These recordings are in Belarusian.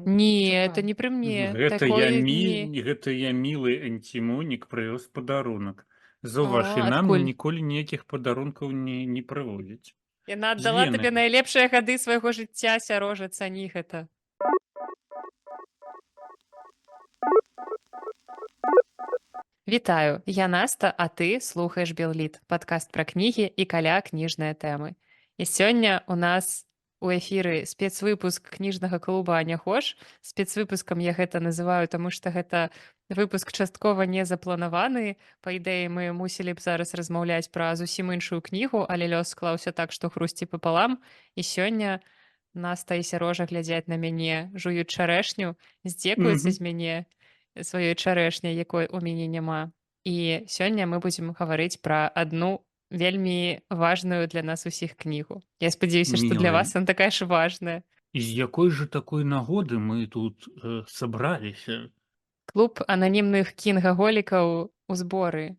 Не, это не пры мне. Такое не. Гэта я мілы анцімонік прывёз падарунак. Заўваж, і нам Адкуль? ніколі ніякіх падарункаў не прывозяць. Яна З аддала Вены. табе найлепшыя гады свайго жыцця, сярожа, цані гэта. Вітаю, я Наста, а ты слухаеш Белліт, падкаст пра кнігі і каля кніжныя тэмы. І сёння у нас у эфіры спецвыпуск кніжнага клуба Аняхош. Спецвыпускам я гэта называю, таму што гэта выпуск часткова не запланаваны. Па ідэі мы мусілі б зараз размаўляць пра зусім іншую кнігу, але лёс склаўся так, што хрусці папалам. І сёння Наста і сярожа глядзяць на мяне, жуюць чарэшню, здзекуюцца з Мгм. мяне сваёй чарэшняй, якой у мяне няма. І сёння мы будзем гаварыць пра адну вельмі важную для нас усіх кнігу. Я спадзяюся, што для Мілая. вас она такая ж важная. І з якой жа такой нагоды мы тут сабраліся? Клуб ананімных кінгаголікаў у зборы.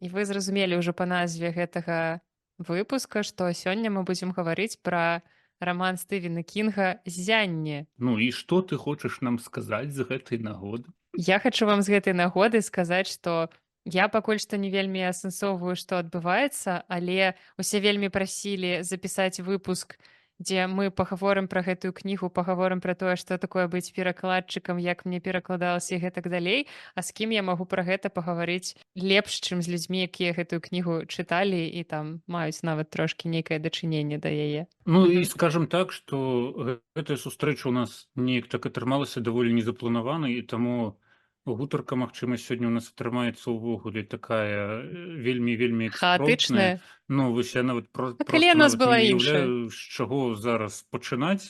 І вы зразумелі ўжо па назве гэтага выпуска, што сёння мы будзем гаварыць пра раман Стывена Кінга «Ззянне». Ну і што ты хочаш нам сказаць з гэтай нагоды? Я хачу вам з гэтай нагоды сказаць, што я пакуль што не вельмі асэнсоўваю, што адбываецца, але усе вельмі прасілі запісаць выпуск, дзе мы пагаворым пра гэтую кнігу, пагаворым пра тое, што такое быць перакладчыкам, як мне перакладалася і гэтак далей. А з кім я магу пра гэта пагаварыць лепш, чым з людзьмі, якія гэтую кнігу чыталі і там маюць нават трошкі нейкае дачыненне да яе. Ну і скажам так, што гэтая сустрэча ў нас неяк так атрымалася даволі незапланавана, і таму гутарка, магчыма, сёння ў нас атрымаецца ўвогуле такая вельмі вельмі экспромтная. Хаатычная. Ну вось я нават А калі проста яно нават не была іншае? ўяўляю, з чаго зараз пачынаць,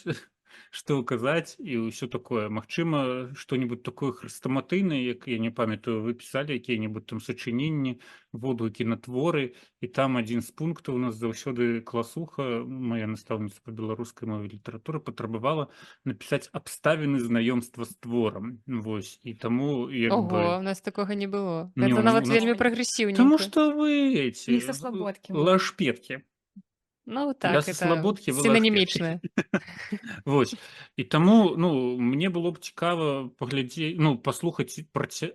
што казаць і ўсё такое. Магчыма, што-небудзь такое хрэстаматыйнае, як я не памятаю, вы пісалі якія-небудзь там сачыненні, водгукі на творы, і там адзін з пунктаў у нас заўсёды класуха, мая настаўніца па беларускай мове і літаратуры патрабавала напісаць абставіны знаёмства з творам. Вось і таму як Ого, бы у нас такога не было. не Гэта у нават нас вельмі Тому прагрэсіўненька. што вы Не эти со Слободки мы. лашпеткі. Ну Я так, са это слабодкі, вы лашпеткі. синонімічнае. Вось. І таму, ну, мне было б цікава паслухаць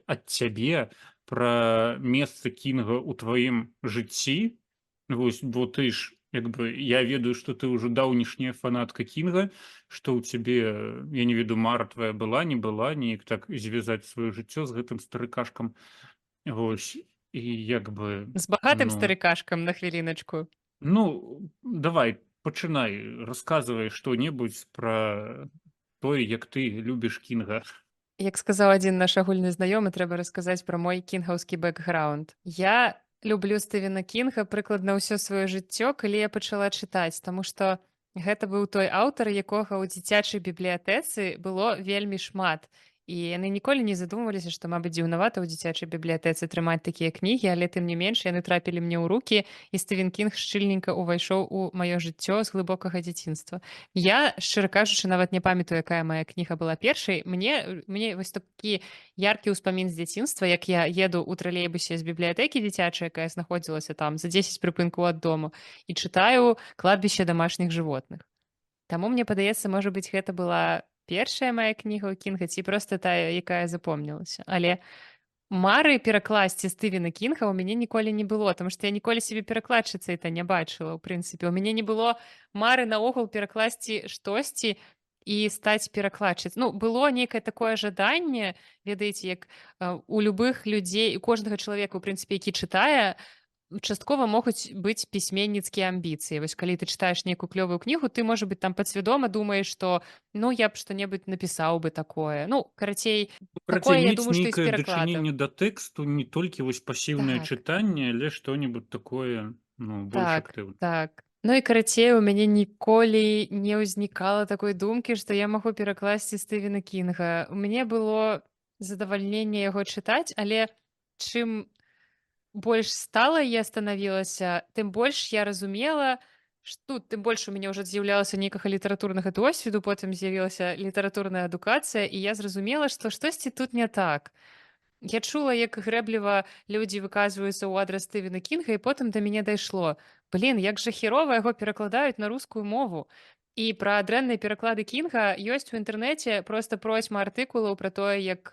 ад цябе пра месца Кінга ў тваім жыцці. Вось, бо ты ж, як бы, я ведаю, што ты ўжо даўнішняя фанатка Кінга, што ў цябе, я не ведаю, мара твая была, не была, неяк так звязаць сваё жыццё з гэтым старыкашкам. Вось. І як бы, З багатым ну, старыкашкам на хвіліначку. давай, пачынай, расказвай што-небудзь пра тое, як ты любіш Кінга. Як сказаў адзін наш агульны знаёмы, трэба расказаць пра мой кінгаўскі бэкграунд. Я люблю Стывена Кінга прыкладна ўсё сваё жыццё, калі я пачала чытаць, таму што гэта быў той аўтар, якога ў дзіцячай бібліятэцы было вельмі шмат. І яны ніколі не задумваліся, што, мабыць, дзіўнавата ў дзіцячай бібліятэцы трымаць такія кнігі, але тым не менш яны трапілі мне ў рукі, і Стывен Кінг шчыльненька ўвайшоў у маё жыццё з глыбокага дзяцінства. Я, шчыра кажучы, нават не памятаю, якая моя кніга была першай. Мне вось такі яркі ўспамін з дзяцінства, як я еду ў тралейбусе з бібліятэкі дзіцячай, якая знаходзілася там за 10 прыпынкаў ад дому, і чытаю «Кладбище домашних животных». Таму мне падаецца, можа быць, гэта была першая моя кніга ў Кінга ці проста тая, якая запомнілася. Але мары перакласці Стывена Кінга ў мяне ніколі не было, таму што я ніколі сябе перакладчыцай-то не бачыла, ў прынцыпе. У мяне не было мары наогул перакласці штосьці і стаць перакладчыцай. Ну, было нейкае такое жаданне, ведаеце, як у любых людзей, у кожнага чалавека, у прынцыпе, які чытае, часткова могуць быць пісьменніцкія амбіцыі. Вось калі ты чытаеш нейкую клёвую кнігу, ты, можа быць, там падсвядома думаеш, што ну я б што-небудзь напісаў бы такое. Ну, карацей, Карацей, такое, я мець думаю, што і з нейкае перакладам. дачыненне да тэксту, не толькі вось пасіўнае Так, чытанне, але што-небудзь такое, ну, больш так, актыўнае. так. Ну і карацей, у мяне ніколі не ўзнікала такой думкі, што я магу перакласці Стывена Кінга. У мяне было задавальненне яго чытаць, але чым больш стала я станавілася, тым больш я разумела, што тым больш у мяне ўжо з'яўлялася нейкага літаратурнага досведу, потым з'явілася літаратурная адукацыя, і я зразумела, што штосьці тут не так. Я чула, як грэбліва людзі выказваюцца ў адрас Стывена Кінга, і потым да мяне дайшло. Блін, як жа херова яго перакладаюць на рускую мову. І пра дрэнныя пераклады Кінга ёсць у інтэрнэце проста процьма артыкулаў пра тое, як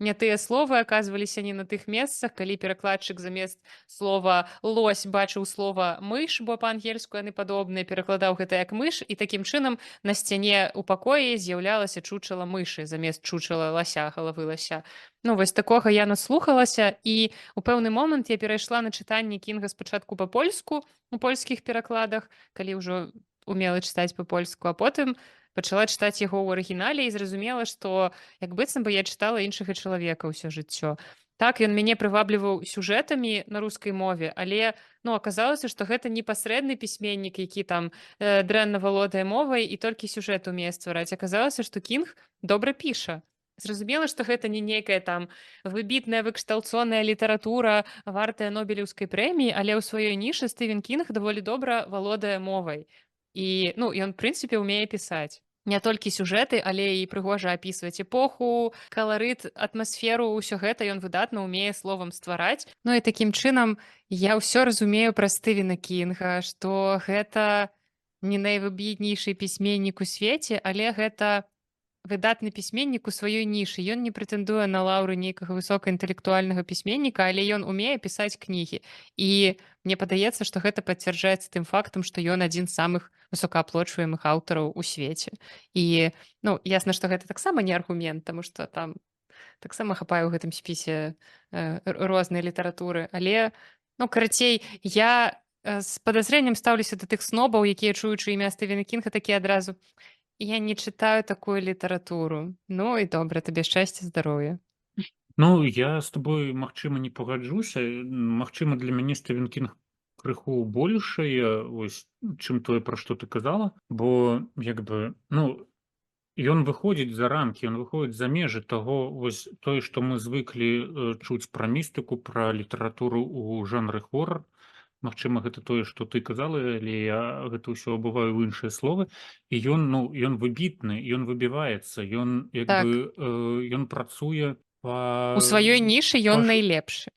не тыя словы аказваліся не на тых месцах, калі перакладчык замест слова лось бачыў слова мыш, бо па-ангельску яны падобныя, перакладаў гэта як мыш, і такім чынам на сцяне ў пакоі з'яўлялася чучала мышы замест чучала лася, галавы лася. Ну вось такога я наслухалася, і у пэўны момант я перайшла на чытанне Кінга спачатку па-польску у польскіх перакладах, калі ўжо умела чытаць па-польску, а потым пачала чытаць яго ў арыгінале і зразумела, што як быццам бы я чытала іншага чалавека ўсё жыццё. Так, ён мяне прывабліваў сюжэтамі на рускай мове, але ну, аказалася, што гэта непасрэдны пісьменнік, які там дрэнна валодае мовай і толькі сюжэт умее ствараць. Аказалася, што Кінг добра піша. Зразумела, што гэта не нейкая там выбітная выкшталцоная літаратура, вартая нобелеўскай прэміі, але ў сваёй нішы Стывен Кінг даволі добра валодае мовай. І ну, ён, прынцыпе, умее пісаць. Не толькі сюжэты, але і прыгожа апісваць эпоху, каларыт, атмасферу, ўсё гэта ён выдатна умее словам ствараць. Ну і такім чынам я ўсё разумею пра Стывена Кінга, што гэта не найвыбітнейшы пісьменнік у свеце, але гэта выдатны пісьменнік у сваёй нішы. Ён не прэтэндуе на лаўры нейкага высокаінтэлектуальнага пісьменніка, але ён умее пісаць кнігі. І мне падаецца, што гэта пацвярджаецца тым фактам, што ён адзін з самых высокааплочваемых аўтараў у свеце. І ну, ясна, што гэта таксама не аргумент, таму што там таксама хапае ў гэтым спісе рознай літаратуры. Але ну, карацей, я з падазрэннем стаўлюся да тых снобаў, якія чуючы імя Стывена Кінга такі адразу я не чытаю такую літаратуру. Ну і добра, табе шчасця, здароўя. Ну, я з тобой, магчыма, не пагаджуся. Магчыма, для мяне Стывен Кінг крыху большае, ось, чым тое, пра што ты казала, бо як бы, ну, ён выходзіць за рамкі, ён выходзіць за межы таго, вось тое, што мы звыклі чуць пра містыку, пра літаратуру ў жанры хорар. Магчыма, гэта тое, што ты казала, але я гэта ўсё абуваю ў іншыя словы. І ён, ну, ён выбітны, ён выбіваецца, ён як Так, бы ён працуе у сваёй нішы ён па найлепшы.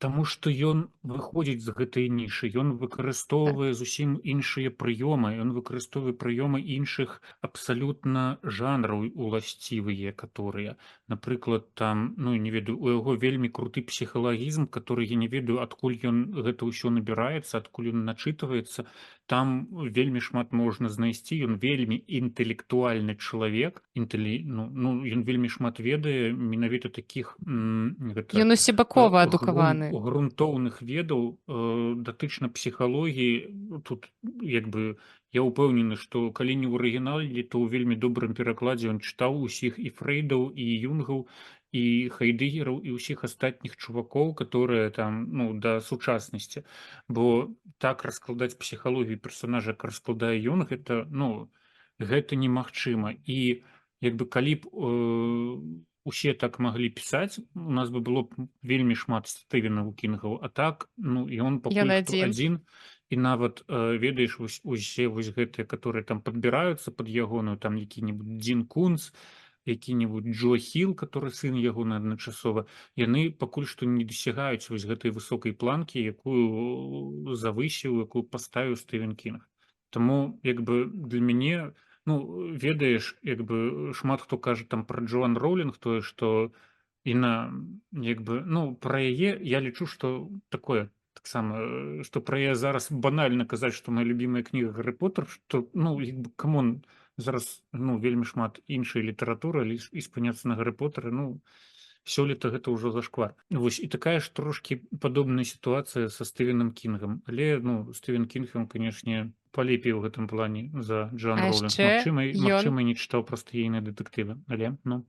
Таму што ён выходзіць з гэтай нішы, ён Так. выкарыстоўвае зусім іншыя прыёмы, ён выкарыстоўвае прыёмы іншых абсалютна жанраў уласцівыя, каторыя. Напрыклад, там, ну, не ведаю, у яго вельмі круты псіхалагізм, который я не ведаю, адкуль ён гэта ўсё набіраецца, адкуль ён начытваецца. Там вельмі шмат можна знайсці, ён вельмі інтэлектуальны чалавек, ён вельмі шмат ведае менавіта такіх гэта Ён усебакова адукаваны. грунтоўных ведаў датычна псіхалогіі. Тут як бы я ўпэўнены, што калі не ў арыгінале, то ў вельмі добрым перакладзе ён чытаў усіх і фрэйдаў, і юнгаў, і хайдэгераў, і ўсіх астатніх чувакоў, которые там, ну, да сучаснасці. Бо так раскладаць псіхалогію персонажа, як раскладае ён, гэта, ну, гэта немагчыма. І як бы калі б усе так маглі пісаць, у нас бы было б вельмі шмат Стывенаў Кінгаў, а так, ну, ён Ён пакуль што адзін. адзін, і нават ведаеш усе вось гэтыя, которые там падбіраюцца пад ягоную, там які-небудзь Дзін Кунц, які-небудзь Джо Хіл, который сын ягоны адначасова, яны пакуль што не дасягаюць вось гэтай высокай планкі, якую завысіў, якую паставіў Стывен Кінг. Таму як бы для мяне, ну, ведаеш, як бы шмат хто кажа там пра Джоан Роўлінг, тое, што яна як бы, ну, пра яе я лічу, што такое таксама, што пра яе зараз банальна казаць, што моя любімая кніга Гарры Поттер, што, ну, як бы, камон, зараз, ну, вельмі шмат іншай літаратуры, але і спыняцца на Гарры Поттэры, ну, сёлета гэта ўжо зашквар. Вось і такая ж трошкі падобная сітуацыя са Стывенам Кінгам. Але, ну, Стывен Кінг, ён, канешне, палепей у гэтым плане за Джоан А Роўлінг. яшчэ ён Магчыма, не чытаў проста ейныя дэтэктывы, але, ну.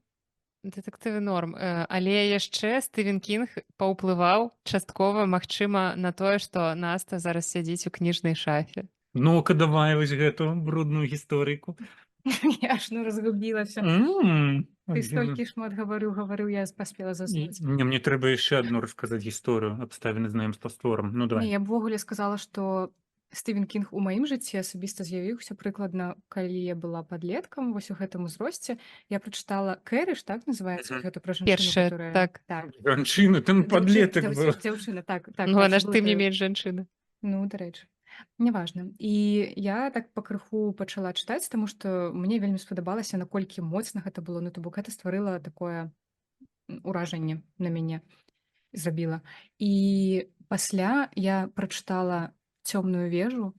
дэтэктывы норм. Але яшчэ Стывен Кінг паўплываў часткова, магчыма, на тое, што Наста зараз сядзіць у кніжнай шафе. Ну-ка, давай вось гэту брудную гісторыйку. Я аж ну разгубілася. Ты столькі шмат гаварыў, я паспела заснуць. Не, мне трэба яшчэ адну расказаць гісторыю абставіны знаёмства з творам. Ну, Не, давай. я б увогуле сказала, што Стывен Кінг у маім жыцці асабіста з'явіўся прыкладна, калі я была падлеткам, вось у гэтым узросце. Я прачытала «Кэрыш», так называецца, Мгм. гэта пра жанчыну, Першая, которая... так. Так. Жанчына, там падлетак быў. Дзяўчына, так. Ну, она ж было тым не тое. менш жанчына. Ну, дарэчы. Няважна. І я так пакрыху пачала чытаць, таму што мне вельмі спадабалася, наколькі моцна гэта было. Ну, то бок гэта стварыла такое уражанне на мяне зрабіла. І пасля я прачытала цёмную вежу,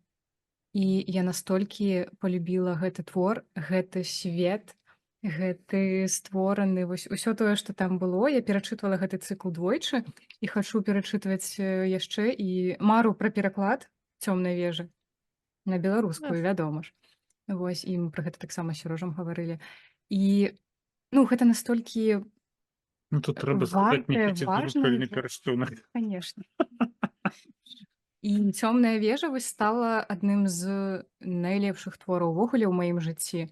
і я настолькі полюбіла гэты твор, гэты свет, гэты створаны вось усё тое, што там было. Я перачытвала гэты цыкл двойчы і хачу перачытваць яшчэ і мару пра пераклад цёмнай вежы на беларускую, вядома ж. Вось, і мы пра гэта таксама з Сярожам гаварылі. І ну, гэта настолькі Ну, тут трэба сказаць вартае, Мікіце важнае Грушэльны перастунак. Конечно. І цёмная вежа вось стала адным з найлепшых твораў увогуле ў маім жыцці.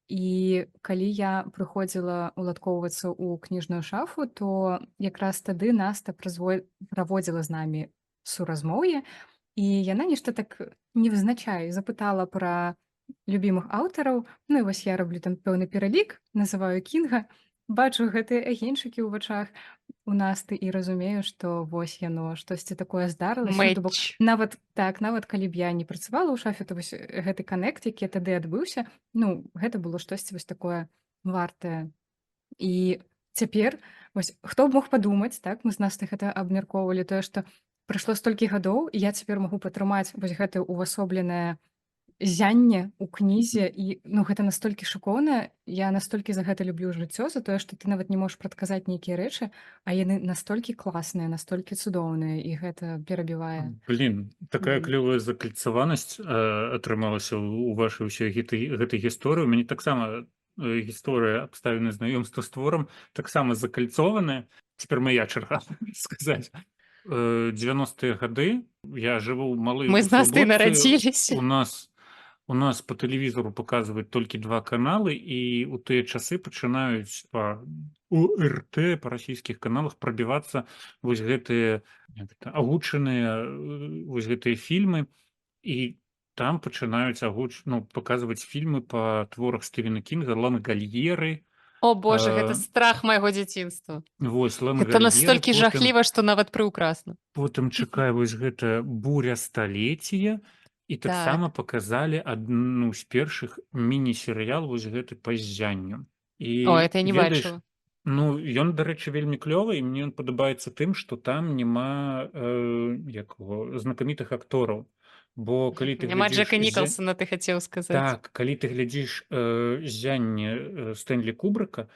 І калі я прыходзіла уладкоўвацца ў кніжную шафу, то якраз тады Наста праводзіла з намі суразмоўе, і яна нешта так невзначай запытала пра любімых аўтараў. Ну і вось я раблю там пэўны пералік, называю Кінга, бачу гэтыя агеньчыкі ў вачах у Насты і разумею, што вось яно штосьці такое здарылася. Ну, то бок Мэч. нават калі б я не працавала ў шафе, то вось гэты канект, які тады адбыўся, ну, гэта было штосьці вось такое вартае. І цяпер вось хто б мог падумаць, так, мы з Настай гэта абмяркоўвалі, тое, што прайшло столькі гадоў, і я цяпер магу патрымаць вось гэтае увасобленае зянне ў кнізе, і ну, гэта настолькі шыкоўна. Я настолькі за гэта люблю жыццё, за тое, што ты нават не можаш прадказаць нейкія рэчы, а яны настолькі класныя, настолькі цудоўныя, і гэта перабівае. Блін, такая Блін. клёвая закальцаванасць атрымалася ў вашай ўсёй гэтай гісторыі. У мяне таксама гісторыя абставіны знаёмства з творам таксама закальцованая. Цяпер мая чарга сказаць. 90-е гады я жыву ў малой Мы з Настай Слабодцы. нарадзіліся. У нас по тэлевізору паказваюць толькі 2 каналы, і ў тыя часы пачынаюць па УРТ, па расійскіх каналах прабівацца вось гэтыя агучаныя вось гэтыя фільмы, і там пачынаюць паказваць фільмы па творах Стывена Кінга, Лангальеры. О боже, гэта Э, страх майго дзяцінства. Вось Гэта Лангальеры, настолькі потым жахліва, што нават прыўкрасна. потым чакай вось гэта буря сталеція, і таксама Так. паказалі адну з першых міні-серыял вось гэты па ззянню. О, І это я не ведаеш, бачыла. ну ён, дарэчы, вельмі клёвы, і мне ён падабаецца тым, што там няма знакамітых актораў. Бо калі ты Няма глядзіш Джека Нікалсона, ты хацеў сказаць. так, калі ты глядзіш ззянне Стэнлі Кубрыка,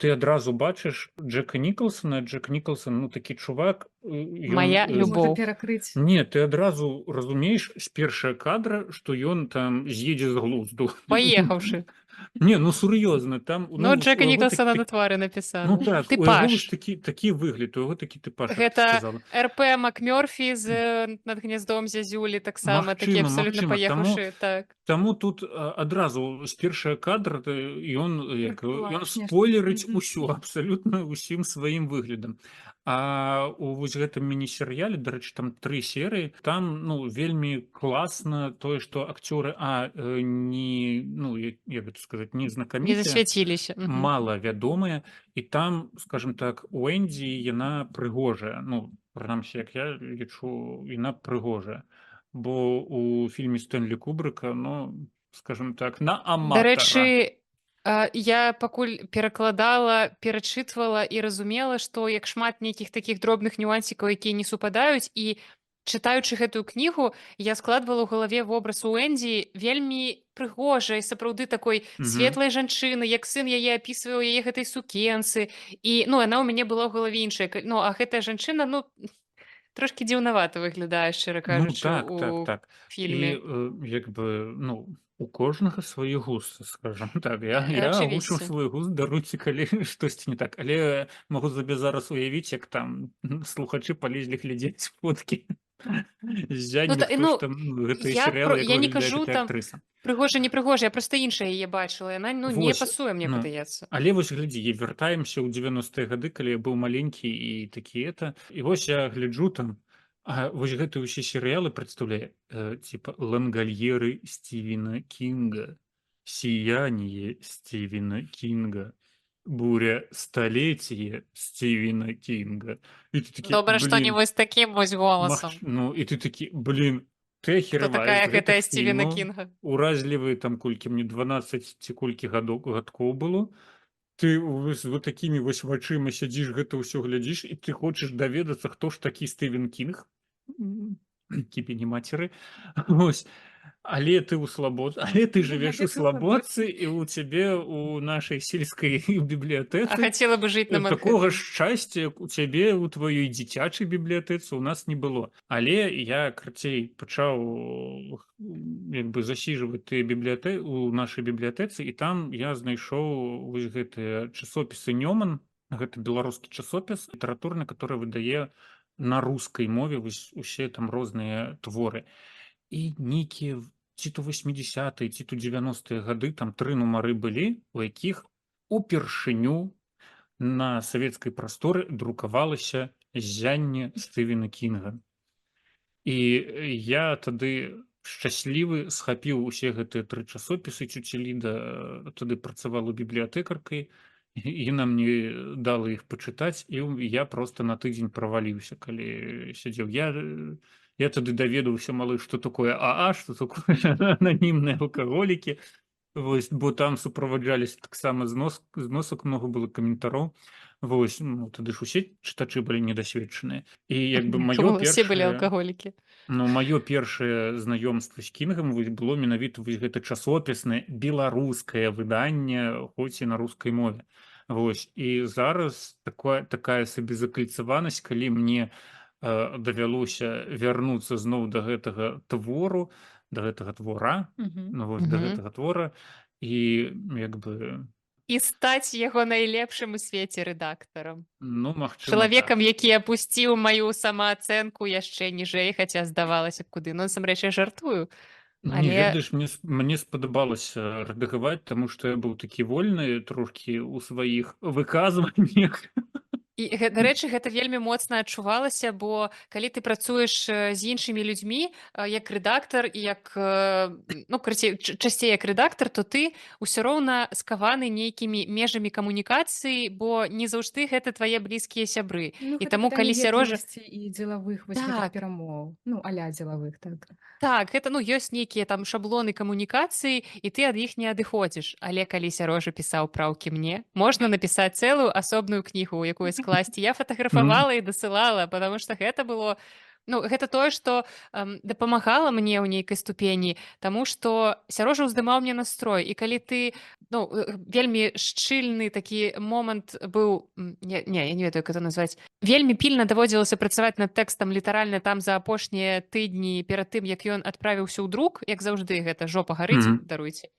ты адразу бачыш Джека Нікалсона. Джек Нікалсон, ну такі чувак, Мая ён Можна любоў. перакрыць. не, ты адразу разумееш з першага кадра, што ён там з'едзе з глузду. Паехаўшы. Не, ну сур'ёзна, там Ну, Джека у яго Нікалсона на твары ну напісана. так, у яго вось Тыпаж. такі выгляд, у яго такі тыпаж, як ты Гэта сказала. РП Макмёрфі з над гняздом зязюлі таксама такі Магчыма, абсалютна магчыма. паехаўшы. Так. Таму тут адразу з першага кадра ён Прыкрываеш нешта. спойлерыць Мгм. усё, абсалютна ўсім сваім выглядам. А у вось гэтым міні-серыяле, дарэчы, там 3 серыі, там ну вельмі класна тое, што акцёры не, ну як гэта сказаць, не Не знакамітыя, засвяціліся. Мгм. мала вядомыя, і там, скажем так, Уэнді яна прыгожая. Ну, прынамсі, як я лічу, яна прыгожая. Бо у фільме Стэнлі Кубрыка, ну, скажем так, на аматара. Дарэчы, я пакуль перакладала, перачытвала і разумела, што як шмат нейкіх такіх дробных нюансікаў, якія не супадаюць, і чытаючы гэтую кнігу, я складвала ў галаве вобраз Уэндзі вельмі прыгожай, сапраўды такой Мгм. светлай жанчыны, як сын яе апісваў яе гэтай сукенцы. І ну, яна ў мяне была ў галаве іншая. Ну, а гэтая жанчына, ну, трошкі дзіўнавата выглядае, шчыра Ну кажучы, так, так, у так. фільме. І як бы, ну, у кожнага свае густы, скажем так. Я агучыў Ачевидце. свой густ, даруйце, калі штосьці не так. Але магу сабе зараз уявіць, як там слухачы палезлі глядзець фоткі Ну, ззяння, хто ж там гэтыя серыялы, як я не выглядае кажу гэтая там актрыса. прыгожа, не прыгожа, я проста іншая яе бачыла. Яна ну, не Вось, пасуе, мне ну, падаецца. але вось глядзі, вяртаемся ў 90-е гады, калі я быў маленькі і такі это. І вось я гляджу там, вось гэтыя ўсе серыялы прадстаўляе, типа Лангальеры Стівена Кінга, Сияние Стівена Кінга, Буря сталеція Стівена Кінга. І ты такі, Добра, што не блін, вось такім вось голасам. ну, і ты такі, блін, ты Хто ахіраваеш такая з гэтых гэтая Стівена фільмаў, Кінга? уразлівы там колькі мне 12 ці колькі гадкоў было. Ты вось вот такімі вось вачыма сядзіш, гэта ўсё глядзіш, і ты хочаш даведацца, хто ж такі Стывен Кінг. Кіпі не мацеры. Вось. Але ты ў але ты жывеш у Але ты ў слабодцы, Слабодцы. і ў цябе у нашай сельскай А бібліятэцы хацела бы жыць на такога Манхэттене. шчасця, як у цябе ў тваёй дзіцячай бібліятэцы у нас не было. Але я карацей пачаў як бы засіжваць тыя у нашай бібліятэцы, і там я знайшоў вось гэтыя часопісы Нёман. Гэта беларускі часопіс літаратурны, который выдае на рускай мове вось усе там розныя творы. І нейкія ці то 80-е, ці то 90-е гады там 3 нумары былі, у якіх упершыню на савецкай прасторы друкавалася ззянне Стывена Кінга. І я тады шчаслівы схапіў усе гэтыя 3 часопісы. Цёця Ліда тады працавала бібліятэкаркай, і яна мне дала іх пачытаць, і я проста на тыдзень праваліўся, калі сядзеў. Я тады даведаўся, малы, што такое АА, што такое ананімныя алкаголікі. Вось, бо там суправаджаліся таксама зносак, многа было каментароў. Вось, ну, тады ж усе чытачы былі недасведчаныя. І як бы маё Усе былі першае алкаголікі. маё першае знаёмства з Кінгам вось было менавіта вось гэта часопіснае беларускае выданне, хоць і на рускай мове. Вось, і зараз такая сабе закальцаванасць, калі мне давялося вярнуцца зноў да гэтага твору, да гэтага твора, ну вось да гэтага твора, і як бы І стаць яго найлепшым у свеце рэдактарам. ну магчыма Чалавекам, так. які апусціў маю самаацэнку яшчэ ніжэй, хаця здавалася б куды. Ну, насамрэч, я жартую. Не Але ведаеш, мне спадабалася рэдагаваць, таму што я быў такі вольны трошкі ў сваіх выказваннях. і, дарэчы, гэта вельмі моцна адчувалася, бо калі ты працуеш з іншымі людзьмі, як рэдактар і як ну, карацей, часцей як рэдактар, то ты ўсё роўна скаваны нейкімі межамі камунікацыі, бо не заўжды гэта твае блізкія сябры. Ну, І гэта таму пытанне калі Сярожа ветлівасці і дзелавых вось гэтых Так. перамоў. Ну, а-ля дзелавых, так. Так, гэта ну ёсць нейкія там шаблоны камунікацыі, і ты ад іх не адыходзіш. Але калі Сярожа пісаў праўкі мне, можна напісаць цэлую асобную кнігу, у якую скласці. Я фатаграфавала і дасылала, потому што гэта было ну, гэта тое, што дапамагала мне ў нейкай ступені, таму што Сярожа ўздымаў мне настрой. І калі ты ну, вельмі шчыльны такі момант быў я не ведаю, як это назваць. Вельмі пільна даводзілася працаваць над тэкстам літаральна там за апошнія тыдні перад тым, як ён адправіўся ў друк, як заўжды гэта жопа гарыць, даруйце.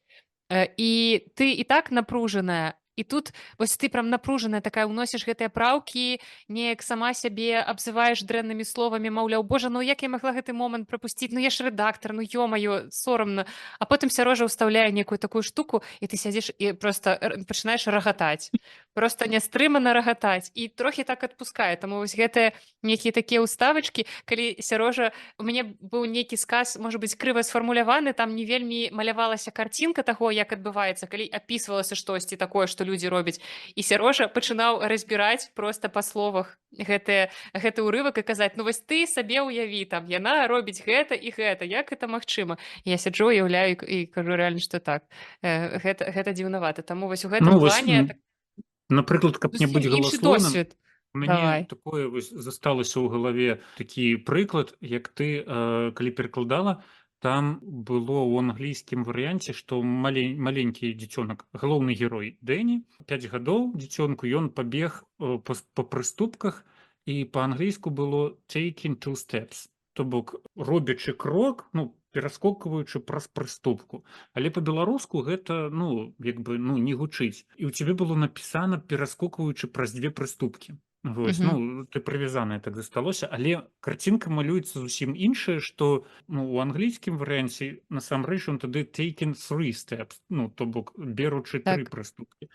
І ты і так напружаная, і тут вось ты прям напружаная такая ўносіш гэтыя праўкі, неяк сама сябе абзываеш дрэннымі словамі, маўляў, божа, ну як я магла гэты момант прапусціць, ну я ж рэдактар, ну ё-маё, сорамна. А потым Сярожа ўстаўляе некую такую штуку, і ты сядзіш і проста пачынаеш рагатаць. Проста нястрымана рагатаць. І трохі так адпускае. Таму вось гэтыя нейкія такія ўставачкі, калі Сярожа, у мяне быў нейкі сказ, можа быць, крыва сфармуляваны, там не вельмі малявалася карцінка таго, як адбываецца, калі апісвалася штосьці такое, што людзі робяць. І Сярожа пачынаў разбіраць проста па словах гэты ўрывак і казаць, ну вось ты сабе ўяві, там яна робіць гэта і гэта, як гэта магчыма? Я сяджу, уяўляю і кажу рэальна, што так. Гэта дзіўнавата. Таму вось у гэтым плане Напрыклад, каб не быць іншы галаслоўным, досвед. мне такое вось засталася ў галаве такі прыклад, як ты калі перакладала, там было ў англійскім варыянце, што маленькі дзіцёнак, галоўны герой Дэні, 5 гадоў дзіцёнку, ён пабег па прыступках, і па-англійску было taking 2 steps, то бок робячы крок, ну, пераскокваючы праз прыступку. Але па-беларуску гэта, ну, як бы, ну, не гучыць. І ў цябе было напісана пераскокваючы праз 2 прыступкі. Вось, ну, ты прывязаная так засталося, але карцінка малюецца зусім іншая, што ну, у англійскім варыянце насамрэч ён тады taking 3 steps, ну, то бок беручы 3 прыступкі.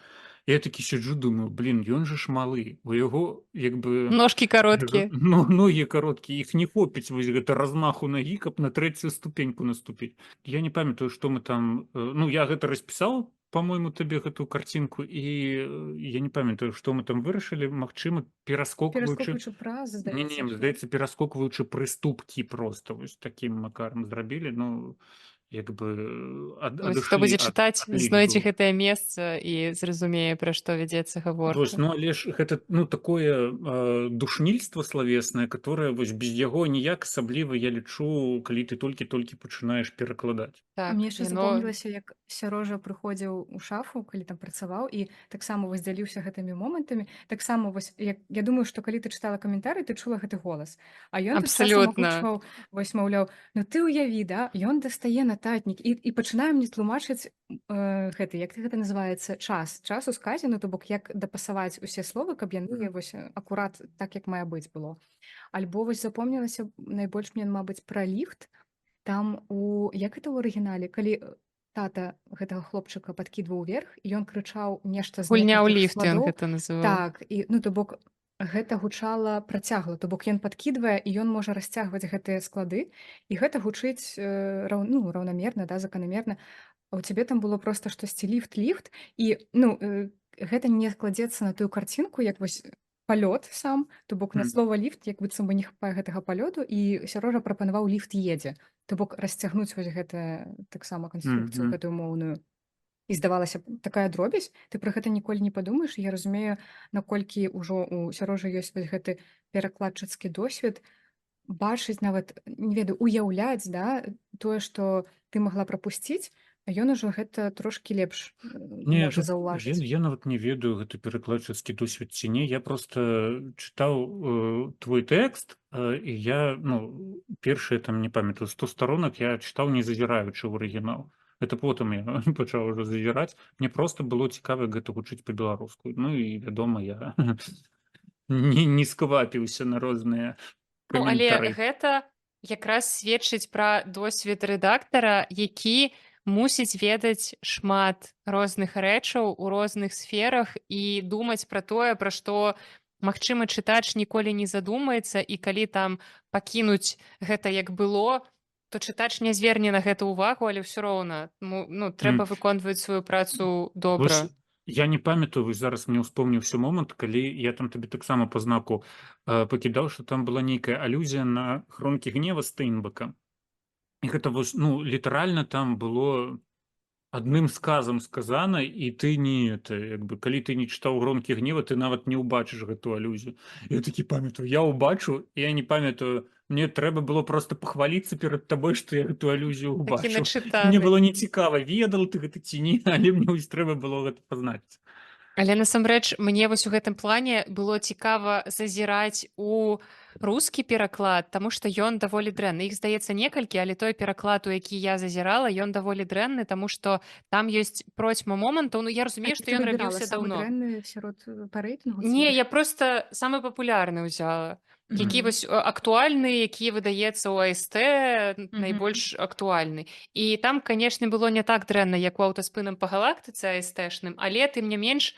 Я такі сяджу, думаю, блин, ён же ж малы, у яго як бы ножкі кароткія. Ну, ногі кароткія, іх не хопіць вось гэта размаху нагі, каб на 3-ю ступеньку наступіць. Я не памятаю, што мы там, ну, я гэта распісаў по-моему, табе гэтую карцінку і я не памятаю, што мы там вырашылі, магчыма, пераскокваючы Пераскокуючы праз, не, здаецца, здаецца, пераскокваючы прыступкі просто вось такім макарам зрабілі, ну, як бы Вось хто адышлі будзе чытаць, ад знойдзе лічбаў. гэтае месца і зразумее, пра што вядзецца Вось, гаворка. ну але ж гэта ну такое душнільства славеснае, которое вось без яго ніяк асабліва я лічу, калі ты толькі пачынаеш перакладаць. Так, Мне яшчэ яно запомнілася, як Сярожа прыходзіў у шафу, калі там працаваў і таксама вось дзяліўся гэтымі момантамі. Таксама вось я думаю, што калі ты чытала каментары, ты чула гэты голас. А ён тут часам абсалютна. агучваў, вось маўляў, ну ты ўяві, да, ён дастае нататнік і пачынае мне тлумачыць гэты, як гэта называецца, час у сказе, ну то бок як дапасаваць усе словы, каб яны вось акурат так, як мае быць было. Альбо вось запомнілася найбольш мне, мабыць, пра ліфт. Там як гэта ў арыгінале, калі тата гэтага хлопчыка падкідваў уверх, і ён крычаў нешта з Гульня ў некалькіх ліфце ён складоў. гэта называў. Так, і ну то бок гэта гучала працягла, то бок ён падкідвае і ён можа расцягваць гэтыя склады, і гэта гучыць раўнамерна, да, заканамерна. А ў цябе там было проста штосьці ліфт, і гэта не кладзецца на тую карцінку, як вось палёт сам, то бок на Мгм. слова ліфт, як быццам бы не хапае гэтага палёту, і Сярожа прапанаваў ліфт едзе. То бок расцягнуць вось гэта таксама канструкцыю Мгм. гэтую моўную. І здавалася б, такая дробязь, ты пра гэта ніколі не падумаеш. Я разумею, наколькі ўжо у Сярожы ёсць вось гэты перакладчыцкі досвед, бачыць нават, не ведаю, уяўляць, да, тое, што ты магла прапусціць, а ён ужо гэта трошкі лепш Не, можа тут заўважыць. я нават не ведаю, гэты перакладчыцкі досвед ці не. Я просто чытаў твой тэкст, і я, ну, першыя там, не памятаю, 100 старонак я чытаў, не зазіраючы ў арыгінал. Это потым я пачаў ужо зазіраць. Мне просто было цікава гэта гучыць па-беларуску. Ну і, вядома, я не сквапіўся на розныя Ну, але каментары. гэта якраз сведчыць пра досвед рэдактара, які мусіць ведаць шмат розных рэчаў у розных сферах і думаць пра тое, пра што, магчыма, чытач ніколі не задумаецца, і калі там пакінуць гэта як было, то чытач не зверне на гэта ўвагу, але ўсё роўна трэба выконваць сваю працу Вось добра. я не памятаю, вось зараз мне ўспомніўся момант, калі я там табе таксама па знаку пакідаў, што там была нейкая алюзія на хронкі гнева Стейнбека. І гэта вось, ну, літаральна там было адным сказам сказана, і ты не як бы калі ты не чытаў гронкі гнева, ты нават не ўбачыш гэту алюзію. Я такі памятаю, я ўбачу, і я не памятаю, мне трэба было просто пахваліцца перад табой, што я гэту алюзію Такі ўбачыў. начытаны. Мне было нецікава, ведал ты гэта ці не, але мне вось трэба было гэта пазнаць. Але насамрэч мне вось у гэтым плане было цікава зазіраць у рускі пераклад, таму што ён даволі дрэнны. Іх здаецца некалькі, але той пераклад, у які я зазірала, ён даволі дрэнны, таму што там ёсць процьма момантаў. Ну я разумею, што Ты ён выбірала рабіўся самы даўно. дрэнны сярод па рэйтынгу? Не, я просто самы папулярны ўзяла. Які вось актуальны, які выдаецца ў АСТ найбольш актуальны. І там, канешне, было не так дрэнна, як у аўтаспынам па галактыцы АСТшным, але тым не менш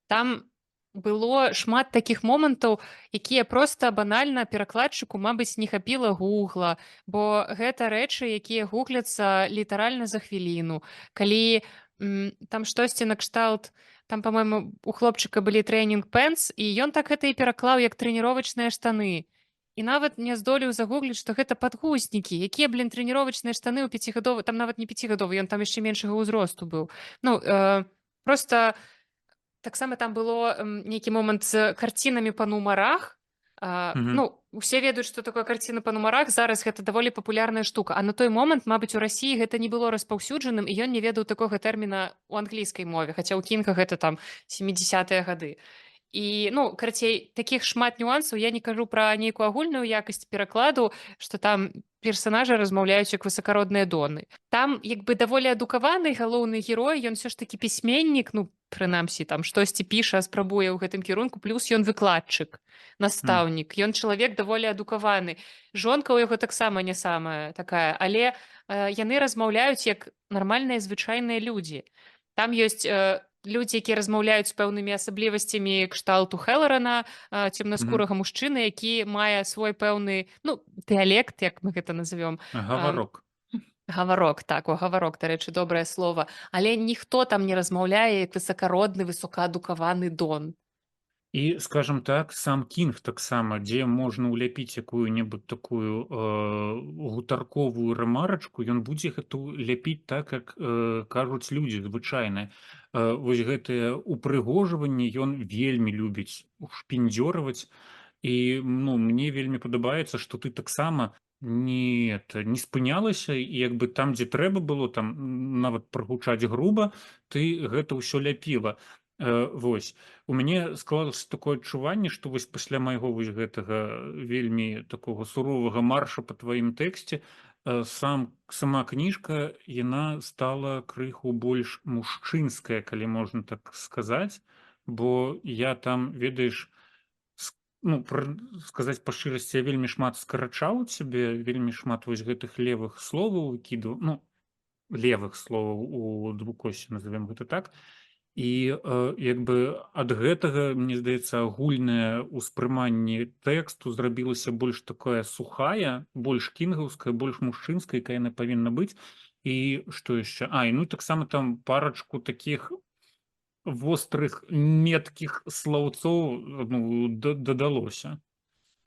там было шмат такіх момантаў, якія проста банальна перакладчыку, мабыць, не хапіла гугла, бо гэта рэчы, якія гугляцца літаральна за хвіліну. Калі там штосьці накшталт, там, па-мойму, у хлопчыка былі трэнінг пэнс, і ён так гэта і пераклаў як трэніровачныя штаны. І нават не здолеў загугліць, што гэта падгузнікі, якія, трэніровачныя штаны ў пяцігадовы, там нават не пяцігадовы, ён там яшчэ меншага ўзросту быў. Ну, проста таксама там было нейкі момант з карцінамі па нумарах. Ну, усе ведаюць, што такое карціна па нумарах, зараз гэта даволі папулярная штука. А на той момант, мабыць, у Расіі гэта не было распаўсюджаным, і ён не ведаў такога тэрміна ў англійскай мове, хаця ў кінга гэта там 70-е гады. І, ну, карацей, такіх шмат нюансаў. Я не кажу пра нейкую агульную якасць перакладу, што там персанажы размаўляюць як высакародныя доны. Там як бы даволі адукаваны галоўны герой, ён все ж такі пісьменнік, ну, прынамсі, там штосьці піша, спрабуе ў гэтым кірунку, плюс ён выкладчык, настаўнік, ён чалавек даволі адукаваны. Жонка ў яго таксама не самая такая, але яны размаўляюць як нармальныя звычайныя людзі. Там ёсць людзі, якія размаўляюць з пэўнымі асаблівасцямі кшталту Хэлларана, цемнаскурага мужчыны, які мае свой пэўны, ну, дыялект, як мы гэта назовём. Гаварок. Гаварок, так, о, гаварок, дарэчы, добрае слова. Але ніхто там не размаўляе як высакародны, высокаадукаваны Дон. І, скажем так, сам Кінг таксама, дзе можна ўляпіць якую-небудзь такую гутарковую рэмарачку, ён будзе гэту ляпіць так, як кажуць людзі звычайныя. Вось гэтае упрыгожванне ён вельмі любіць ушпіндзёрваць. І ну, мне вельмі падабаецца, што ты таксама не спынялася, і як бы там, дзе трэба было там нават прагучаць груба, ты гэта ўсё ляпіла. Вось. У мяне склалася такое адчуванне, што вось пасля майго вось гэтага вельмі такога суровага марша па тваім тэксце, сама кніжка, яна стала крыху больш мужчынская, калі можна так сказаць, бо я там, ведаеш, ну, сказаць па шчырасці, я вельмі шмат скарачаў цябе, вельмі шмат вось гэтых левых словаў выкідаў, ну, левых словаў у двукосе, назовем гэта так. І як бы ад гэтага, мне здаецца, агульнае ўспрыманне тэксту зрабілася больш такая сухая, больш кінгаўская, больш мужчынская, якая яна павінна быць. І што яшчэ? І ну таксама там парачку такіх вострых, меткіх слаўцоў ну, дадалося.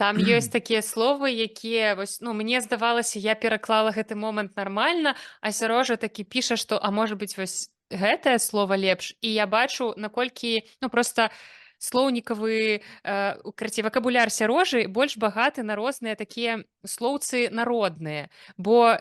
Там ёсць такія словы, якія вось, ну, мне здавалася, я пераклала гэты момант нармальна, а Сярожа такі піша, што а можа быць вось гэтае слова лепш, і я бачу, наколькі ну проста слоўнікавы вакабуляр Сярожы больш багаты на розныя такія слоўцы народныя, бо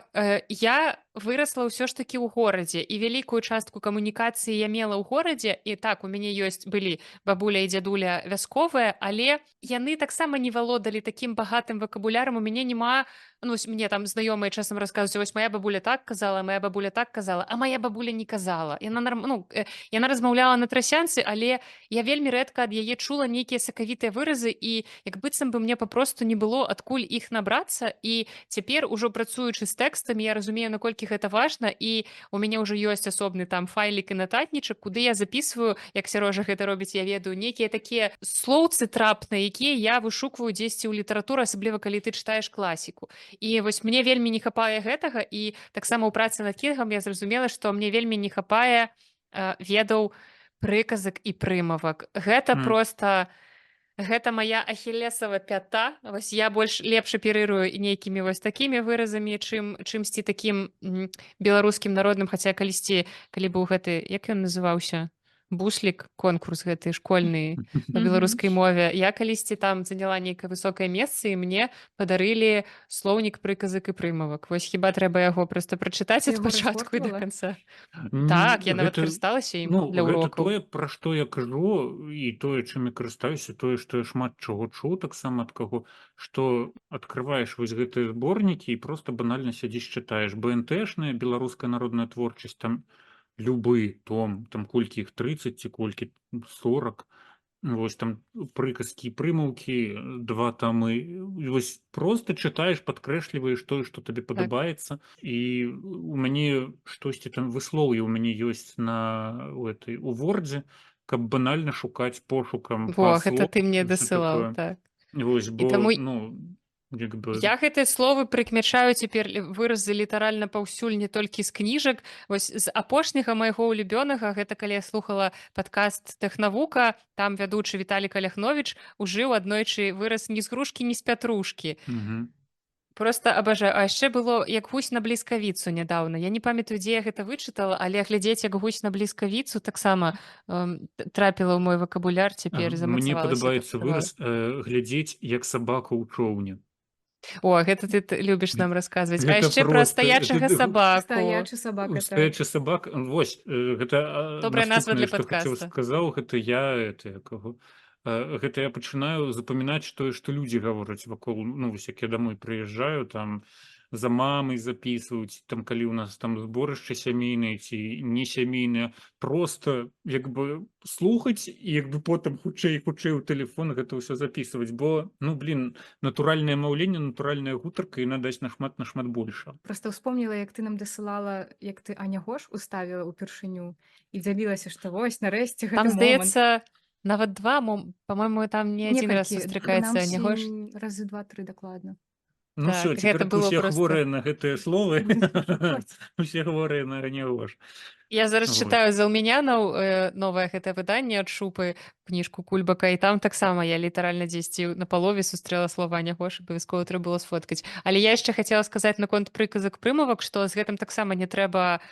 я вырасла ўсё ж такі ў горадзе, і вялікую частку камунікацыі я мела ў горадзе, і так у мяне былі бабуля і дзядуля вясковыя, але яны таксама не валодалі такім багатым вакабулярам. У мяне няма, ну мне там знаёмыя часам расказваюць, вось моя бабуля так казала, моя бабуля так казала, а моя бабуля не казала. Яна размаўляла на трасянцы, але я вельмі рэдка ад яе чула нейкія сакавітыя выразы, і як быццам бы мне папросту не было адкуль іх набрацца. І цяпер ужо працуючы з тэкстамі, я разумею, наколькі гэта важна, і у мяне ўжо ёсць асобны там файлік і нататнічак, куды я записываю, як Сярожа гэта робіць, я ведаю, нейкія такія слоўцы трапныя, якія я вышукваю дзесьці ў літаратуры, асабліва калі ты чытаеш класіку. І вось мне вельмі не хапае гэтага, і таксама ў працы над Кінгам я зразумела, што мне вельмі не хапае ведаў прыказак і прымавак. Гэта проста гэта моя ахілесава пята. Вось я лепш аперырую нейкімі вось такімі выразамі, чымсьці такім беларускім народным, хаця калі быў гэты, як ён называўся? Буслік, конкурс гэты школьны на беларускай мове. Я калісьці там заняла нейкае высокае месца, і мне падарылі слоўнік прыказак і прымавак. Вось хіба трэба яго проста прачытаць ад пачатку і да канца. Так, я нават карысталася ім для урокаў. Гэта тое, пра што я кажу, і тое, чым я карыстаюся, тое, што я шмат чаго чуў таксама ад каго, што адкрываеш вось гэтыя зборнікі і проста банальна сядзіш чытаеш. БНТшная, беларуская народная творчасць, там любы том, там колькі іх 30 ці колькі 40, вось там прыказкі, прымаўкі, 2 тамы. Вось просто чытаеш, падкрэсліваеш тое, што табе падабаецца. І у мяне штосьці там выслоўе ў мяне ёсць у Вордзе, каб банальна шукаць пошукам Во, гэта ты мне дасылаў, так. Вось, бо, ну, як бы... Я гэтыя словы прыкмячаю цяпер выразы літаральна паўсюль, не толькі з кніжак. Вось з апошняга майго улюбёнага, гэта калі я слухала падкаст «Тэхнавука», там вядучы Віталік Аляхновіч ужыў аднойчы выраз «ні з грушкі, ні з пятрушкі». Просто абажаю. А яшчэ было як гусь на бліскавіцу нядаўна. Я не памятаю, дзе я гэта вычытала, але глядзець як гусь на бліскавіцу таксама трапіла ў мой вакабуляр цяпер, замацавалася. Мне падабаецца выраз глядзець як сабака ў чоўне. О, гэта ты любіш нам расказваць. А яшчэ пра стаячага сабаку. Стаячы сабака, так. Стаячы сабак, вось, гэта добрая назва для падкаста. падкаста. Сказаў, гэта я пачынаю запамінаць тое, што людзі гавораць вакол, ну, вось як я домой прыязджаю, там за мамай записываюць, там калі у нас там зборышча сямейныя ці не сямейныя, просто як бы слухаць і як бы потым хутчэй ў тэлефон гэта ўсё записываць, бо, ну, блин, натуральнае маўленне, натуральная гутарка, яна дасць нашмат больш. Просто ўспомніла, як ты нам дасылала, як ты Аня Гош уставіла ўпершыню і дзявілася, што вось нарэшце гэты там, момант. здаецца, нават 2, по-моему, там не адзін раз сустракаецца Аня Гош. Разы 2-3 дакладна. Ну Так, ўсё, гэта цяпер было усе просто хворыя на гэтыя словы. Хоць. Усе хворыя на гнявож. Я зараз Вось. чытаю заўмянянаў новае гэтае выданне ад шупы кніжку кульбака і там таксама я літаральна дзесьці на палове сустрэла слова нягош абавязкова трэба было сфоткаць але я яшчэ хацела сказаць наконт прыказак прымавак што з гэтым таксама не трэба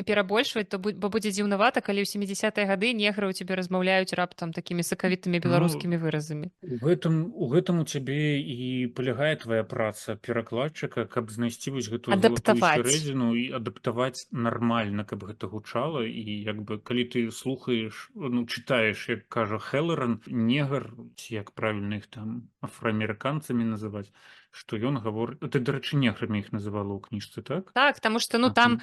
перабольшваць бо будзе дзіўнавата калі ў 70-е гады негры ў цябе размаўляюць раптам такімі сакавітымі Ну, беларускімі выразамі у гэтым у цябе і палягае твая праца перакладчыка, каб знайсці вось гэтую залатую адаптаваць сярэдзіну і адаптаваць нармальна, каб гэта гучала. І як бы калі ты слухаеш, ну, чытаеш, як кажа Хэллоран, негр, ці як правільна іх там афраамерыканцамі называць, што ён гаворыць. Ты, дарэчы, неграмі іх называла ў кніжцы, так? Так, таму што ну Ага.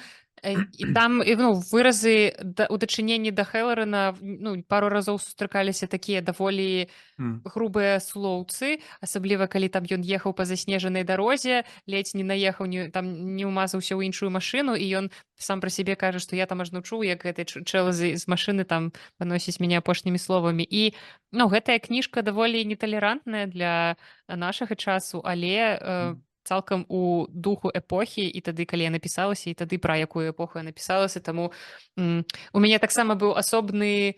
там ну выразы у дачыненні да Хэллорана ну пару разоў сустракаліся такія даволі М. грубыя слоўцы асабліва калі там ён ехаў па заснежанай дарозе ледзь не наехаў там не ўмазаўся ў іншую машыну і ён сам пра сябе кажа што я там ажно чуў як гэты чэл з машыны там выносіць мяне апошнімі словамі і ну гэтая кніжка даволі неталерантная для нашага часу але цалкам у духу эпохі і тады калі я напісалася і тады пра якую эпоху я напісалася таму у мяне таксама быў асобны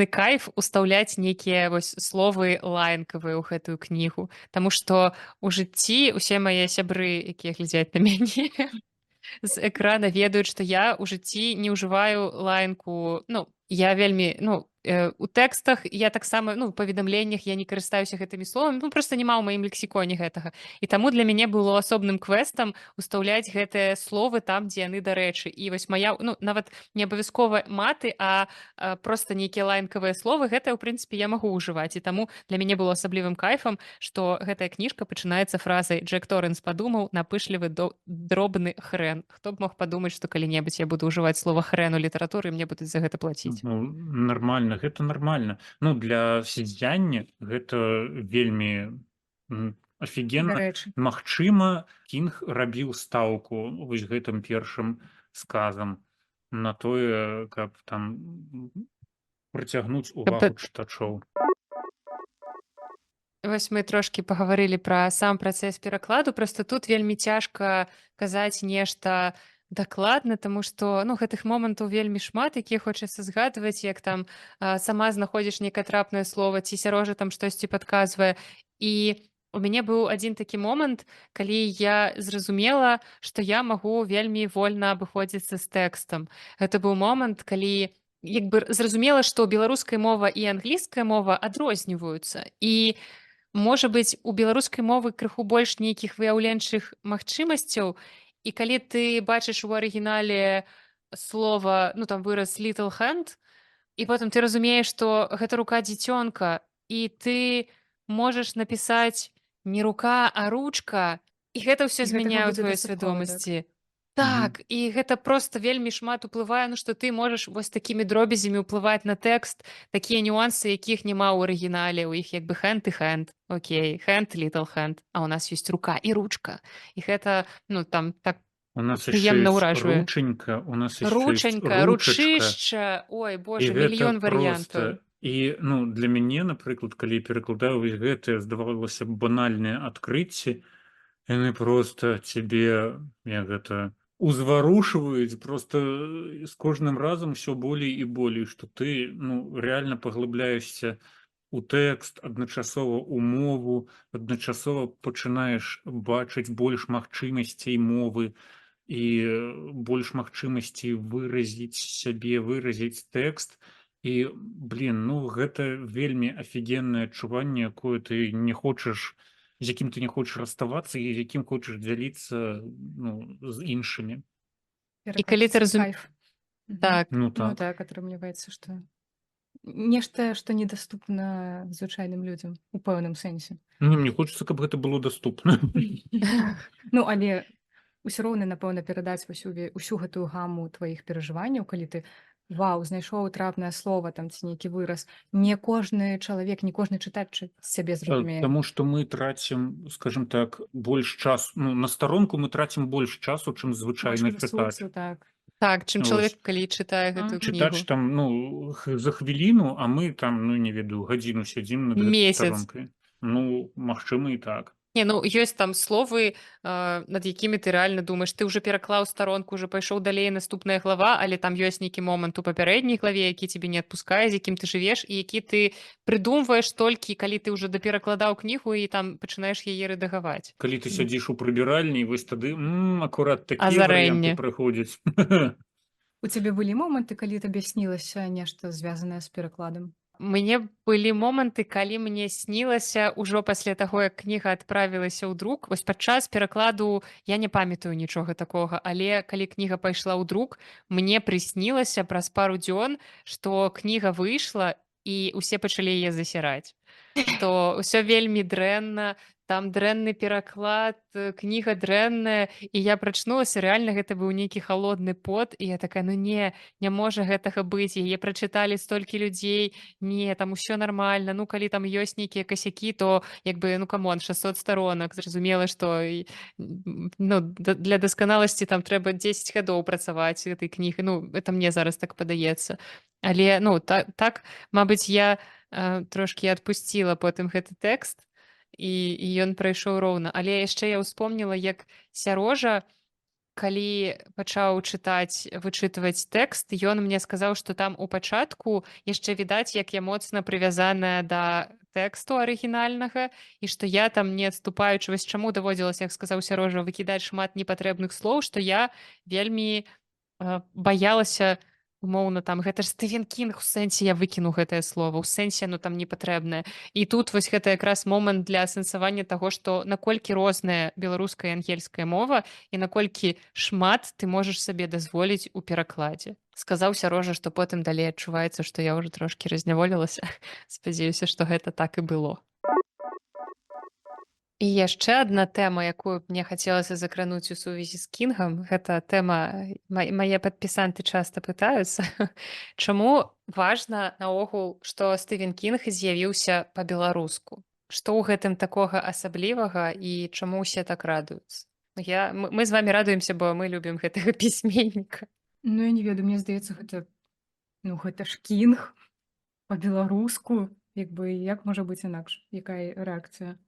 кайф устаўляць нейкія вось словы лаянкавыя ў гэтую кнігу Таму што у жыцці усе мае сябры якія глядзяць на мяне з экрана ведаюць што я ў жыцці не ўжываю лаянку ну я вельмі у тэкстах я таксама ну паведамленнях я не карыстаюся гэтымі словамі ну просто няма ў маім лексіконе гэтага і таму для мяне было асобным квестам устаўляць гэтыя словы там дзе яны дарэчы і вось моя ну нават не абавязкова маты просто нейкія лаянкавыя словы гэта ў прынцыпе я магу ўжываць і таму для мяне было асаблівым кайфам што гэтая кніжка пачынаецца фразай Джек Торренс падумаў напышлівы дробны хрен хто б мог падумаць што калі-небудзь я буду ўжываць слова хрен у літаратуры мне будуць за гэта плаціць Ну, нармальна, гэта нармальна. Ну, для сядзяння гэта вельмі офігенна. Дарэчы. Магчыма, Кінг рабіў стаўку вось гэтым першым сказам на тое, каб там прыцягнуць увагу чытачоў. Вось мы трошкі пагаварылі пра сам працэс перакладу просто тут вельмі цяжка казаць нешта дакладна таму што ну гэтых момантаў вельмі шмат якія хочацца згадваць як там сама знаходзіш нейкае трапнае слова ці сярожа там штосьці падказвае і у мяне быў адзін такі момант калі я зразумела што я магу вельмі вольна абыходзіцца з тэкстам гэта быў момант калі як бы зразумела што беларуская мова і англійская мова адрозніваюцца і можа быць у беларускай мовы крыху больш нейкіх выяўленчых магчымасцяў і калі ты бачыш у арыгінале слова ну там выраз little hand і потым ты разумееш што гэта рука дзіцёнка і ты можаш напісаць не рука а ручка і гэта ўсё І гэтага змяняе ў будзе тваёй дастаткова, так? свядомасці так і гэта просто вельмі шмат уплывае ну што ты можаш вось такімі дробязямі ўплываць на тэкст такія нюансы якіх няма ў арыгінале у іх як бы hand і hand Окей hand little hand а у нас ёсць рука і ручка і гэта ну там так У нас прыемна яшчэ ўражвае рученька, у нас яшчэ ручанька ручачка. ручышча ой І боже гэта мільён варыянтаў проста. І ну, для мяне, напрыклад, калі перакладаю вось гэтыя, здавалася б, банальныя адкрыцці, яны проста цябе як гэта узварушваюць просто з кожным разам усё болей і болей, што ты ну, рэальна паглыбляешся у тэкст, адначасова ў мову, адначасова пачынаеш бачыць больш магчымасцей мовы і больш магчымасцей выразіць сябе, выразіць тэкст. І, блин, ну гэта вельмі офігеннае адчуванне, якое ты не хочаш, з якім ты не хочаш расставацца і з якім хочаш дзяліцца ну, з іншымі. І калі ты Кайф. так Ну Ну так. так, атрымліваецца, што нешта, што недаступна звычайным людзям у пэўным сэнсе. Ну, мне хочацца, каб гэта было даступна. Ну, але ўсё роўна, напэўна, перадаць усю гэтую гаму тваіх перажыванняў, калі ты вау, знайшоў трапнае слова там ці нейкі выраз. Не кожны чалавек, не кожны чытач сябе зразумее. Таму што мы трацім, скажем так, больш часу, ну, на старонку мы трацім больш часу, чым звычайны Больш чытач. рэсурсаў, так. так чым Вось. чалавек калі чытае гэтую Чытач кнігу там ну, за хвіліну, а мы там, ну не ведаю, гадзіну сядзім над гэтай Месяц. старонкай. Ну, магчыма і так. Не, ну ёсць там словы, над якімі ты рэальна думаеш, ты ўжо пераклаў старонку, ўжо пайшоў далей наступная глава, але там ёсць нейкі момант у папярэдняй главе, які цябе не адпускае, з якім ты жывеш і які ты прыдумваеш толькі, калі ты ўжо даперакладаў кнігу і там пачынаеш яе рэдагаваць. Калі ты Ну, сядзіш у прыбіральні, вось тады акурат такія варыянты Азарэнне. прыходзяць. у цябе былі моманты, калі табе снілася нешта звязанае з перакладам? Мне былі моманты, калі мне снілася ўжо пасля таго, як кніга адправілася ў друк. Вось падчас перакладу я не памятаю нічога такога, але калі кніга пайшла ў друк, мне прыснілася праз пару дзён, што кніга выйшла і ўсе пачалі яе засіраць. Што ўсё вельмі дрэнна, там дрэнны пераклад, кніга дрэнная, і я прачнулася, рэальна гэта быў нейкі халодны пот, і я такая: ну не можа гэтага быць, яе прачыталі столькі людзей, не, там усё нармальна, ну калі там ёсць нейкія касякі, то як бы ну камон, 600 сторонак, зразумела, што ну, для дасканаласці там трэба 10 гадоў працаваць гэтай кнігі, ну это мне зараз так падаецца. Але ну так мабыць, я трошкі адпусціла потым гэты тэкст і ён прайшоў роўна. Але яшчэ я ўспомніла, як Сярожа, калі пачаў вычытваць тэкст, ён мне сказаў, што там у пачатку яшчэ відаць, як я моцна прывязаная да тэксту арыгінальнага і што я там не адступаючы, вось чаму даводзілася, як сказаў Сярожа, выкідаць шмат непатрэбных слоў, што я вельмі баялася, умоўна там гэта ж Стывен Кінг, у сэнсе я выкіну гэтае слова, у сэнсе ну там не патрэбнае. І тут вось гэта якраз момант для асэнсавання таго, што наколькі розная беларуская і ангельская мова і наколькі шмат ты можаш сабе дазволіць у перакладзе. Сказаў Сярожа, што потым далей адчуваецца, што я ўжо трошкі разняволілася. Спадзяюся, што гэта так і было. І яшчэ адна тэма, якую б мне хацелася закрануць у сувязі з Кінгам, гэта тэма, мае падпісанты часта пытаюцца, чаму важна наогул, што Стывен Кінг з'явіўся па-беларуску? Што ў гэтым такога асаблівага і чаму ўсе так радуюцца? Мы з вамі радуемся, бо мы любім гэтага пісьменніка. Ну, я не ведаю, мне здаецца, гэта ж Кінг па-беларуску. Як можа быць інакш? Якая рэакцыя?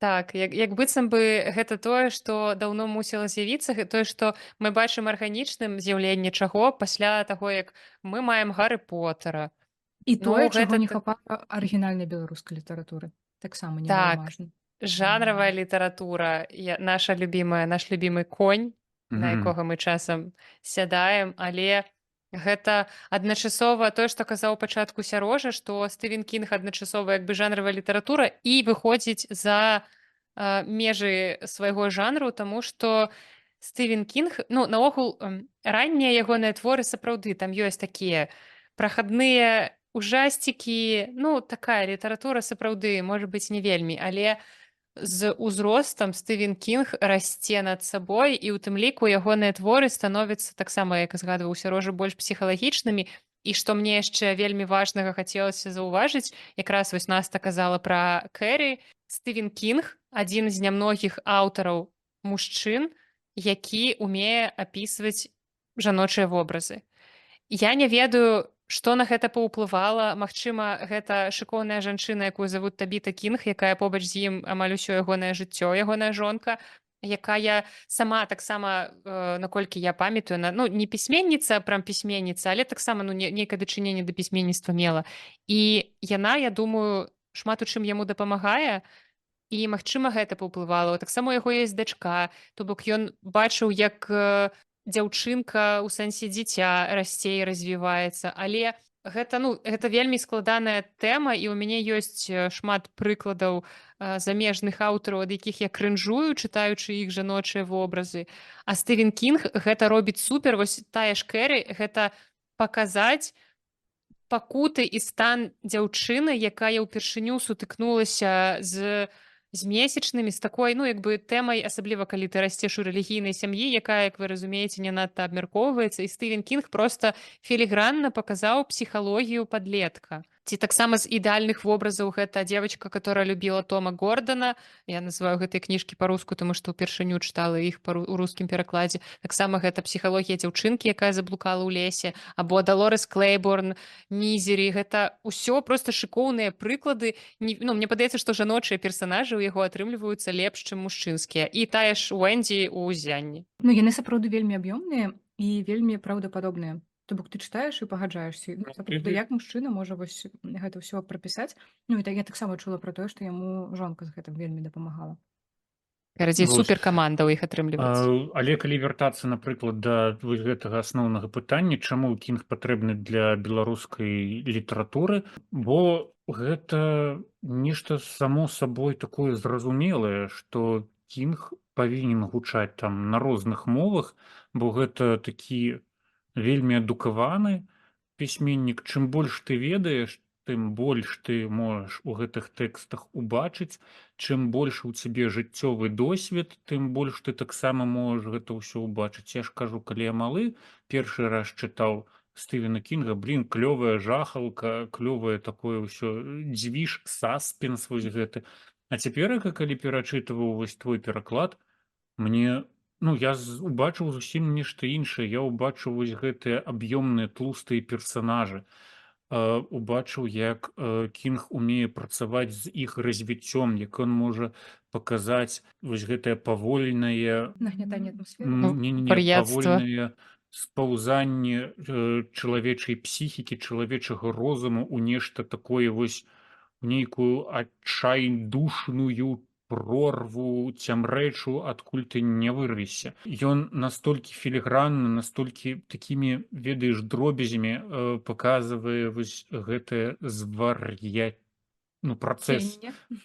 Так, як быццам бы гэта тое, што даўно мусіла з'явіцца, тое, што мы бачым арганічным з'яўленне чаго пасля таго, як мы маем Гары Потара. І тое, чаго гэта не хапае арыгінальнай беларускай літаратуры. Таксама так, немалаважна. жанравая літаратура, наш любімы конь, на якога мы часам сядаем, але гэта адначасова тое, што казаў у пачатку Сярожа, што Стывен Кінг адначасова як бы жанравая літаратура і выходзіць за межы свайго жанру, таму што Стывен Кінг, ну наогул раннія ягоныя творы сапраўды там ёсць такія прахадныя ужасцікі, ну такая літаратура сапраўды можа быць не вельмі, але з узростам Стывен Кінг расце над сабой і ў тым ліку ягоныя творы становяцца таксама, як згадваў Сярожа, больш псіхалагічнымі. І што мне яшчэ вельмі важнага хацелася заўважыць, якраз вось Наста казала пра Кэрі. Стывен Кінг адзін з нямногіх аўтараў мужчын, які умее апісваць жаночыя вобразы. Я не ведаю, што на гэта паўплывала. Магчыма, гэта шыкоўная жанчына, якую завуць Табіта Кінг, якая побач з ім амаль усё ягонае жыццё, ягоная жонка, якая сама таксама, наколькі я памятаю, ну, не пісьменніца, прям пісьменніца, але таксама ну, нейкае дачыненне да пісьменніцтва мела. І яна, я думаю, шмат у чым яму дапамагае, і, магчыма, гэта паўплывала. Таксама у яго ёсць дачка, то бок ён бачыў, як дзяўчынка ў сэнсе дзіця расце і развіваецца, але гэта вельмі складаная тэма і ў мяне ёсць шмат прыкладаў замежных аўтараў, ад якіх я крынжую, чытаючы іх жаночыя вобразы. А Стывен Кінг гэта робіць супер. Вось тая ж Кэрі гэта паказаць пакуты і стан дзяўчыны, якая ўпершыню сутыкнулася з месячнымі, з такой, ну, як бы тэмай, асабліва калі ты расцеш у рэлігійнай сям'і, якая, як вы разумееце, не надта абмяркоўваецца. І Стывен Кінг проста філігранна паказаў псіхалогію падлетка. Ці таксама з ідэальных вобразаў гэта девочка, которая любіла Тома Гордона. Я называю гэтыя кніжкі па-руску, таму што ўпершыню чытала іх у рускім перакладзе. Таксама гэта псіхалогія дзяўчынкі, якая заблукала ў лесе, або Далорес Клейборн, Мізері. Гэта ўсё проста шыкоўныя прыклады. Ну, мне падаецца, што жаночыя персанажы ў яго атрымліваюцца лепш, чым мужчынскія. І тая ж Уэндзі ў зянні. Ну, яны сапраўды вельмі аб'ёмныя і вельмі праўдападобныя. То бок ты чытаеш і пагаджаешся. Ну, сапраўды, як мужчына можа вось гэта ўсё прапісаць. Ну, і так я таксама чула пра тое, што яму жонка з гэтым вельмі дапамагала. Карацей, Вось. суперкаманда ў іх атрымліваецца. Але калі вяртацца, напрыклад, да вось гэтага асноўнага пытання, чаму кінг патрэбны для беларускай літаратуры, бо гэта нешта само сабой такое зразумелае, што кінг павінен гучаць там на розных мовах, бо гэта такі вельмі адукаваны пісьменнік. Чым больш ты ведаеш, тым больш ты можаш у гэтых тэкстах убачыць. Чым больш у цябе жыццёвы досвед, тым больш ты таксама можаш гэта ўсё ўбачыць. Я ж кажу, калі я малы, першы раз чытаў Стывена Кінга, клёвая жахалка, клёвае такое ўсё, дзвіж, саспенс вось гэты. А цяперака, калі перачытываў вось твой пераклад, мне, ну, я убачыў зусім нешта іншае. Я ўбачыў вось гэтыя аб'ёмныя тлустыя персанажы. Убачыў, як Кінг умее працаваць з іх развіццём, як ён можа паказаць вось гэтае павольнае Нагнятанне атмасферы. Вар'яцтва. павольнае спаўзанне чалавечай псіхікі, чалавечага розуму ў нешта такое вось, у нейкую адчайдушную прорву, цямрэчу, адкуль ты не вырвешся. Ён настолькі філігранна, настолькі такімі, ведаеш, дробязямі паказвае вось гэтае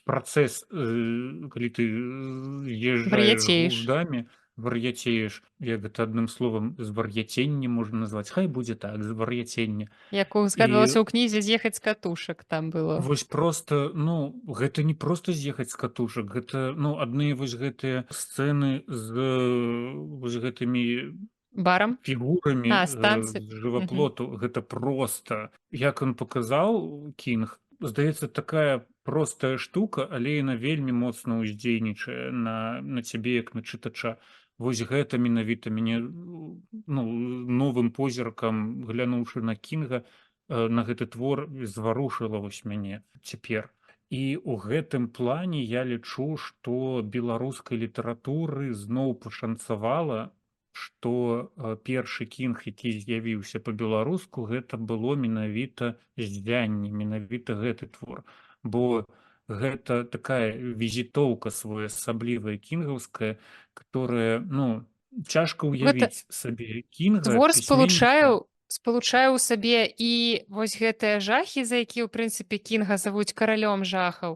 працэс, калі ты з'язджаеш Вар'яцееш. глуздамі, вар'яцееш, як гэта адным словам, звар'яценне можна назваць. Хай будзе так, звар'яценне. Як згадвалася ў кнізе «З'ехаць з катушак» там было. Вось просто, ну, гэта не проста з'ехаць з катушак, гэта, ну, адны вось гэтыя сцэны з вось гэтымі Барам? фігурамі з танцы. з жываплоту, гэта проста. Як ён паказаў, Кінг, здаецца, такая простая штука, але яна вельмі моцна ўздзейнічае на цябе, як на чытача. Вось гэта менавіта мяне, ну, новым позіркам, глянуўшы на Кінга, на гэты твор зварушыла вось мяне цяпер. І ў гэтым плане я лічу, што беларускай літаратуры зноў пашанцавала, што першы Кінг, які з'явіўся па-беларуску, гэта было менавіта «Зянне», менавіта гэты твор. Бо гэта такая візітоўка своеасаблівая кінгаўская, которая, ну, цяжка ўявіць сабе Кінга, Твор пісьменніка. спалучае ў сабе і вось гэтыя жахі, за які, ў прынцыпе, Кінга завуць каралём жахаў.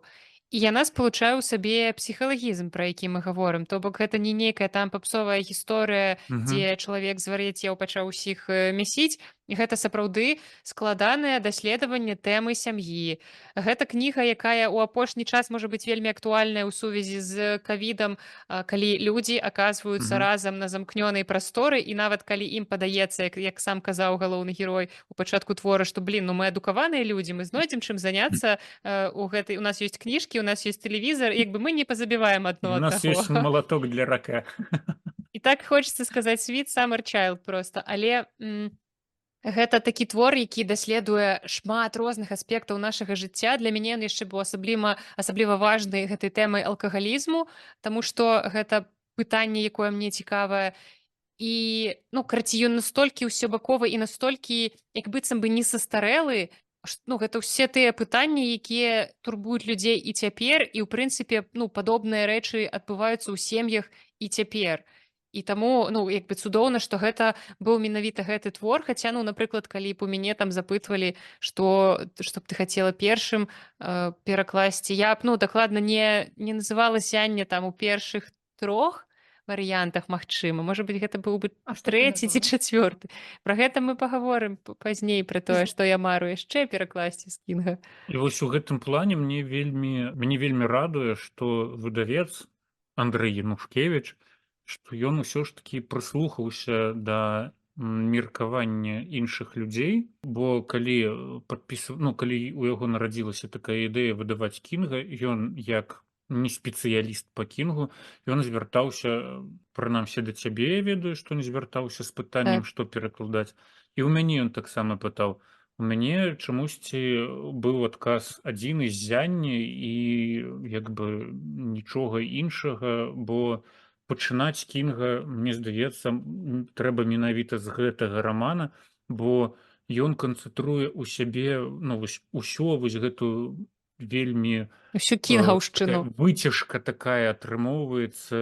І яна спалучае ў сабе псіхалагізм, пра які мы гаворым. То бок гэта не нейкая там папсовая гісторыя, дзе чалавек звар'яцеў, пачаў усіх мясіць. І гэта сапраўды складанае даследаванне тэмы сям'і. Гэта кніга, якая ў апошні час можа быць вельмі актуальная ў сувязі з ковідам, калі людзі аказваюцца разам на замкнёнай прасторы, і нават калі ім падаецца, як сам казаў галоўны герой у пачатку твора, што, ну, мы адукаваныя людзі, мы знойдзем чым заняцца, у нас ёсць кніжкі, у нас ёсць тэлевізар, як бы мы не пазабіваем адно У ад нас таго. ёсць малаток для рака. І так хочацца сказаць «Sweet Summer Child» проста, але гэта такі твор, які даследуе шмат розных аспектаў нашага жыцця. Для мяне ён яшчэ быў асабліва важны гэтай тэмай алкагалізму, таму што гэта пытанне, якое мне цікавае. І, ну, карацей, ён настолькі ўсёбаковы і настолькі, як быццам бы не састарэлы, ну, гэта ўсе тыя пытанні, якія турбуюць людзей і цяпер, і, ў прынцыпе, ну, падобныя рэчы адбываюцца ў сем'ях і цяпер. І таму, ну, як бы цудоўна, што гэта быў менавіта гэты твор, хаця, ну, напрыклад, калі б у мяне там запытвалі, што б ты хацела першым перакласці, я б, ну, дакладна не называла «Зянне» там у першых 3 варыянтах, магчыма. Можа быць, гэта быў бы 3 ці 4. Пра гэта мы пагаворым пазней, пра тое, што я мару яшчэ перакласці з Кінга. І вось у гэтым плане мяне вельмі радуе, што выдавец Андрэй Янушкевіч, што ён усё ж такі прыслухаўся да меркаванне іншых людзей, бо калі калі у яго нарадзілася такая ідэя выдаваць кінга, ён як не спецыяліст па кінгу, ён звяртаўся, прынамсі да цябе, я ведаю, што не звяртаўся з пытаннем, Так. што перакладаць. І ў мяне ён таксама пытаў. У мяне чамусьці быў адказ адзін з зяння і як бы нічога іншага, бо пачынаць кінга, мне здаецца, трэба менавіта з гэтага рамана, бо ён канцэнтруе ў сябе усё гэтую вельмі Усю такая кінгаўшчыну. выцяжка такая атрымоўваецца,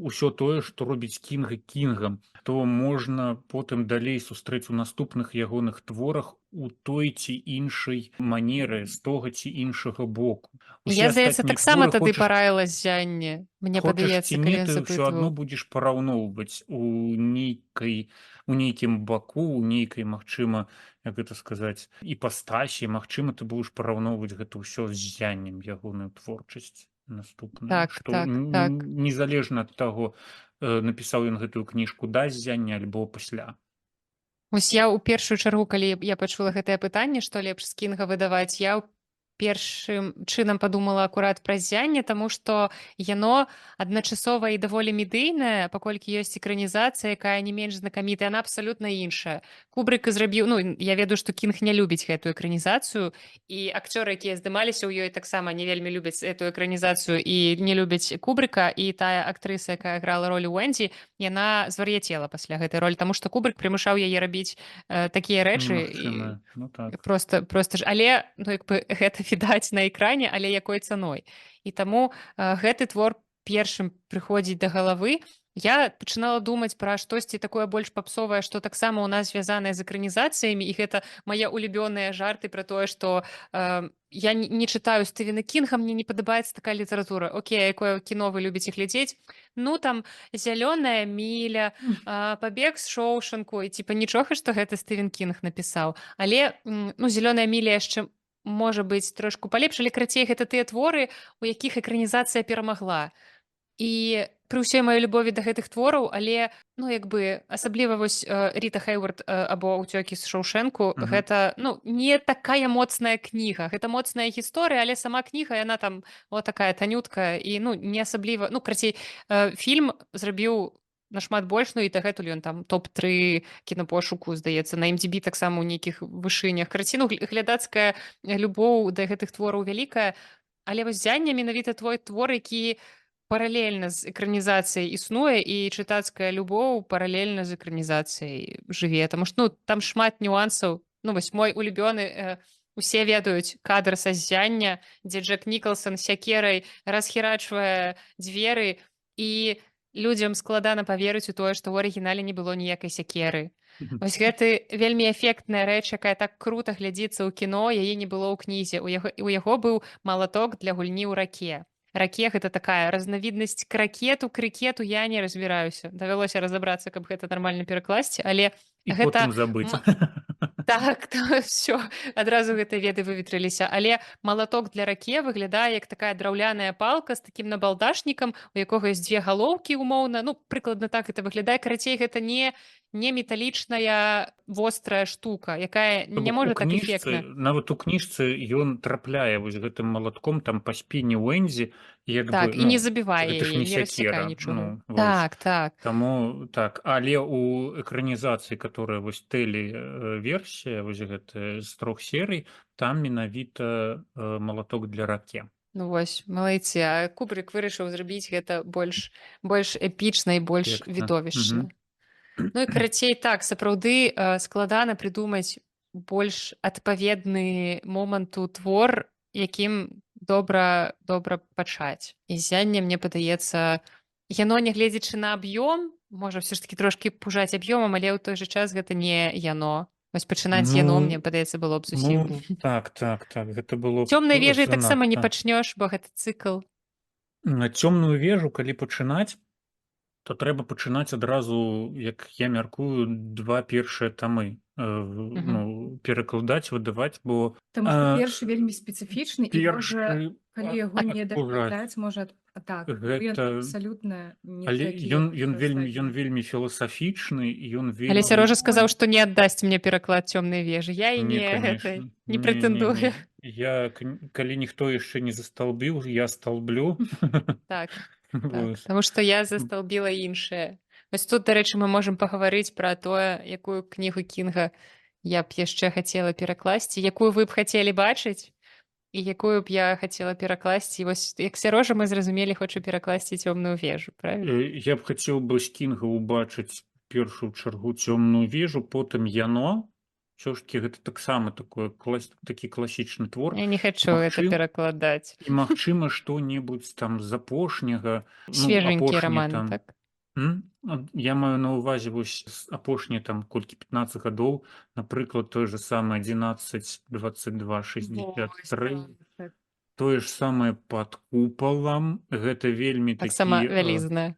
ўсё тое, што робіць кінга кінгам, то можна потым далей сустрэць у наступных ягоных творах у той ці іншай манеры, з того ці іншага боку. Я, Усе здаецца, астатнія таксама творы тады хочаш параіла зянне. Мне хочаш ці падаецца, не, калі ён ты ўсё адно запытваў. будзеш параўноўваць у нейкім баку, у нейкай, магчыма, як гэта сказаць, іпастасі, магчыма, ты будзеш параўноўваць гэта ўсё з зяннем, ягоную творчасць наступную, Так, што так, так. незалежна ад таго, напісаў ён гэтую кніжку да зяння альбо пасля. Вось я ў першую чаргу, калі я пачула гэтае пытанне, што лепш з кінга выдаваць, я першым чынам падумала акурат пра зянне, таму што яно адначасова і даволі медыйнае, паколькі ёсць экранізацыя, якая не менш знакамітая, яна абсалютна іншая. Кубрык зрабіў, я ведаю, што кінг не любіць гэтую экранізацыю, і акцёры, якія здымаліся ў ёй, таксама не вельмі любяць эту экранізацыю і не любяць Кубрыка, і тая актрыса, якая грала ролю Уэндзі, яна звар'яцела пасля гэтай ролі, таму што Кубрык прымушаў яе рабіць такія рэчы, Немагчыма, так. просто ж, але гэта відаць на экране, але якой цаной. І таму гэты твор першым прыходзіць да галавы. Я пачынала думаць пра штосьці такое больш папсовае, што таксама ў нас звязанае з экранізацыямі, і гэта мае улюбёныя жарты пра тое, што я не чытаю Стывена Кінга, мне не падабаецца такая літаратура. Окей, якое кіно вы любіце глядзець? Там зялёная міля, пабег з Шоўшанку, і нічога, што гэта Стывен Кінг напісаў. Але зялёная міля яшчэ можа быць трошку палепш, але карацей, гэта тыя творы, у якіх экранізацыя перамагла. І пры ўсёй маёй любові да гэтых твораў, але асабліва вось Ріта Хэйвард або ўцёкі з Шоўшэнку, гэта не такая моцная кніга. Гэта моцная гісторыя, але сама кніга, яна там такая танютка і не асабліва, карацей, фільм зрабіў нашмат больш, і дагэтуль ён там топ-3 кінапошуку, здаецца, на MDB таксама ў нейкіх вышынях. Карацей, глядацкая любоў да гэтых твораў вялікая, але вось зянне менавіта твой твор, які паралельна з экранізацыяй існуе, і чытацкая любоў паралельна з экранізацыяй жыве, таму што там шмат нюансаў. Вось мой улюбёны, усе ведаюць кадр са зяння, дзе Джек Нікалсон сякерай расхерачвае дзверы, і людзям складана паверыць у тое, што ў арыгінале не было ніякай сякеры. Вось гэты вельмі эфектная рэч, якая так крута глядзіцца ў кіно, яе не было ў кнізе. У яго быў малаток для гульні ў раке. Раке — гэта такая разнавіднасць крыкету, я не разбіраюся. Давялося разабрацца, каб гэта нармальна перакласці, але І гэта... потым забыць. Так, все, адразу гэтыя веды выветрыліся. Але малаток для раке выглядае як такая драўляная палка з такім набалдашнікам, у якога ёсць 2 галоўкі умоўна. Прыкладна так гэта выглядае. Карацей, гэта не металічная вострая штука, якая То не бок можа так эфектна. нават у кніжцы ён трапляе вось гэтым малатком там па спіне Уэндзі, Так, і не забівае гэта ж яе, не не рассякае сякера. нічога. Вось. Так. Таму так, але у экранізацыі, которая вось версія, вось гэтая з 3 серый, там менавіта малаток для раке. Вось, малайцы. А Кубрык вырашыў зрабіць гэта больш эпічна і больш Эфектна. відовішчна. І карацей, так, сапраўды складана прыдумаць больш адпаведны моманту твор, якім добра пачаць. І зянне, мне падаецца, яно, нягледзячы на аб'ём, можа ўсё ж такі трошкі пужаць аб'ёмам, але ў той жа час гэта не яно. Вось пачынаць яно, мне падаецца, было б зусім. Так, гэта было б Цёмнай вежай таксама не занадта. пачнёш, бо гэта цыкл. На цёмную вежу, калі пачынаць, то трэба пачынаць адразу, як я мяркую, 2 першыя тамы. Мгм. ну, перакладаць, выдаваць, бо Таму што першы вельмі спецыфічны і можа, першы калі яго не акурат дакладаць, можа так, бо ён гэта абсалютна не але такі, як ён усе ён астатнія. вельмі філасафічны, ён Але вельмі Сярожа сказаў, што не аддасць мне пераклад цёмнай вежы. Я і не, не гэта конечно. не Не. прэтэндую. Я, калі ніхто яшчэ не засталбіў, я сталблю. Так, так. Вось. Таму што я засталбіла іншае. Вось тут, дарэчы, мы можам пагаварыць пра тое, якую кнігу Кінга я б яшчэ хацела перакласці, якую вы б хацелі бачыць і якую б я хацела перакласці. Вось як Сярожа мы зразумелі, хоча перакласці цёмную вежу, правильно? Я б хацеў бы з Кінга ўбачыць першую чаргу цёмную вежу, потым яно. Ўсё ж такі гэта таксама такі класічны твор. Я не хачу это перакладаць. І магчыма, што-небудзь там з апошняга, Свеженькія апошні раманы, там. так? Я маю на ўвазе вось апошнія там колькі 15 гадоў, напрыклад, той же самы 11, 22, 63. Так. Тое ж самае пад купалам. Гэта вельмі Таксама такі вялізная.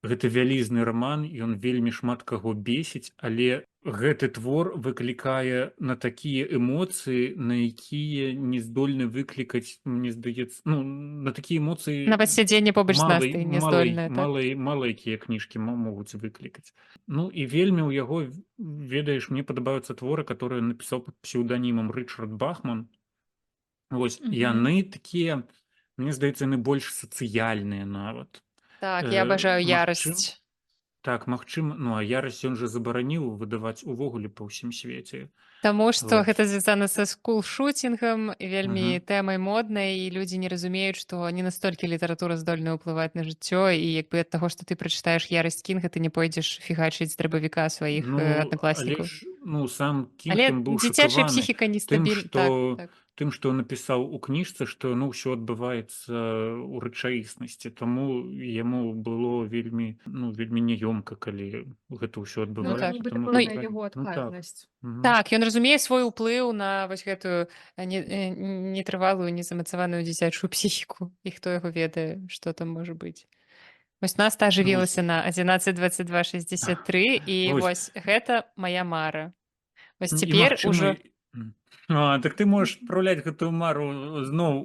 гэта вялізны раман, ён вельмі шмат каго бесіць, але гэты твор выклікае на такія эмоцыі, на якія не здольны выклікаць, мне здаецца, на такія эмоцыі Нават сядзенне побач з Настай не здольнае, так? мала якія кніжкі могуць выклікаць. І вельмі ў яго, ведаеш, мне падабаюцца творы, которые напісаў пад псеўданімам Рычард Бахман. Вось яны такія, мне здаецца, яны больш сацыяльныя нават. Так, я абажаю ярасць. Так, магчыма, а ярасць ён жа забараніў выдаваць увогуле па ўсім свеце. Таму што Вот. гэта звязана са скулшутінгам, вельмі Мгм. тэмай моднай, і людзі не разумеюць, што не настолькі літаратура здольная ўплываць на жыццё, і як бы ад таго, што ты прачытаеш ярасць Кінга, ты не пойдзеш фігачыць з драбавіка сваіх Але аднакласнікаў. ж, сам Кінг Але ён быў дзіцячая шакаваны псіхіка тым, нестабільна. Так, так. што напісаў у кніжцы, што ўсё адбываецца ў рэчаіснасці. Таму яму было вельмі няёмка, калі гэта ўсё Ну, так. адбываецца. Нібыта Таму пэўная гэта- яго так. адказнасць. Мгм. Так, ён разумее свой уплыў на вось гэтую нетрывалую, незамацаваную дзіцячую псіхіку. І хто яго ведае, што там можа быць. Вось Наста ажывілася на 11, 22, 63, і Вось. вось гэта мая мара. Вось І цяпер магчыма, ужо... так ты можаш праўляць гэтую мару зноў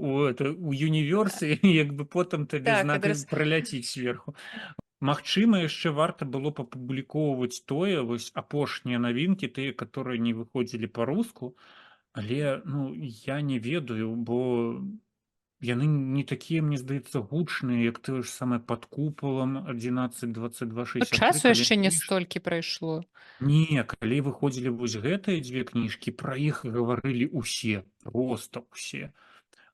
у юніверсе, як бы потым табе Так, знак прыляціць сверху. Магчыма, яшчэ варта было папублікоўваць тое, вось апошнія навінкі, тыя, которые не выходзілі па-руску, але я не ведаю, бо яны не такія, мне здаецца, гучныя, як тое ж самае пад купалам 11, 22, 63. Часу калі яшчэ не выйш- столькі прайшло. Не, калі выходзілі вось гэтыя дзве кніжкі, пра іх гаварылі ўсе, проста ўсе.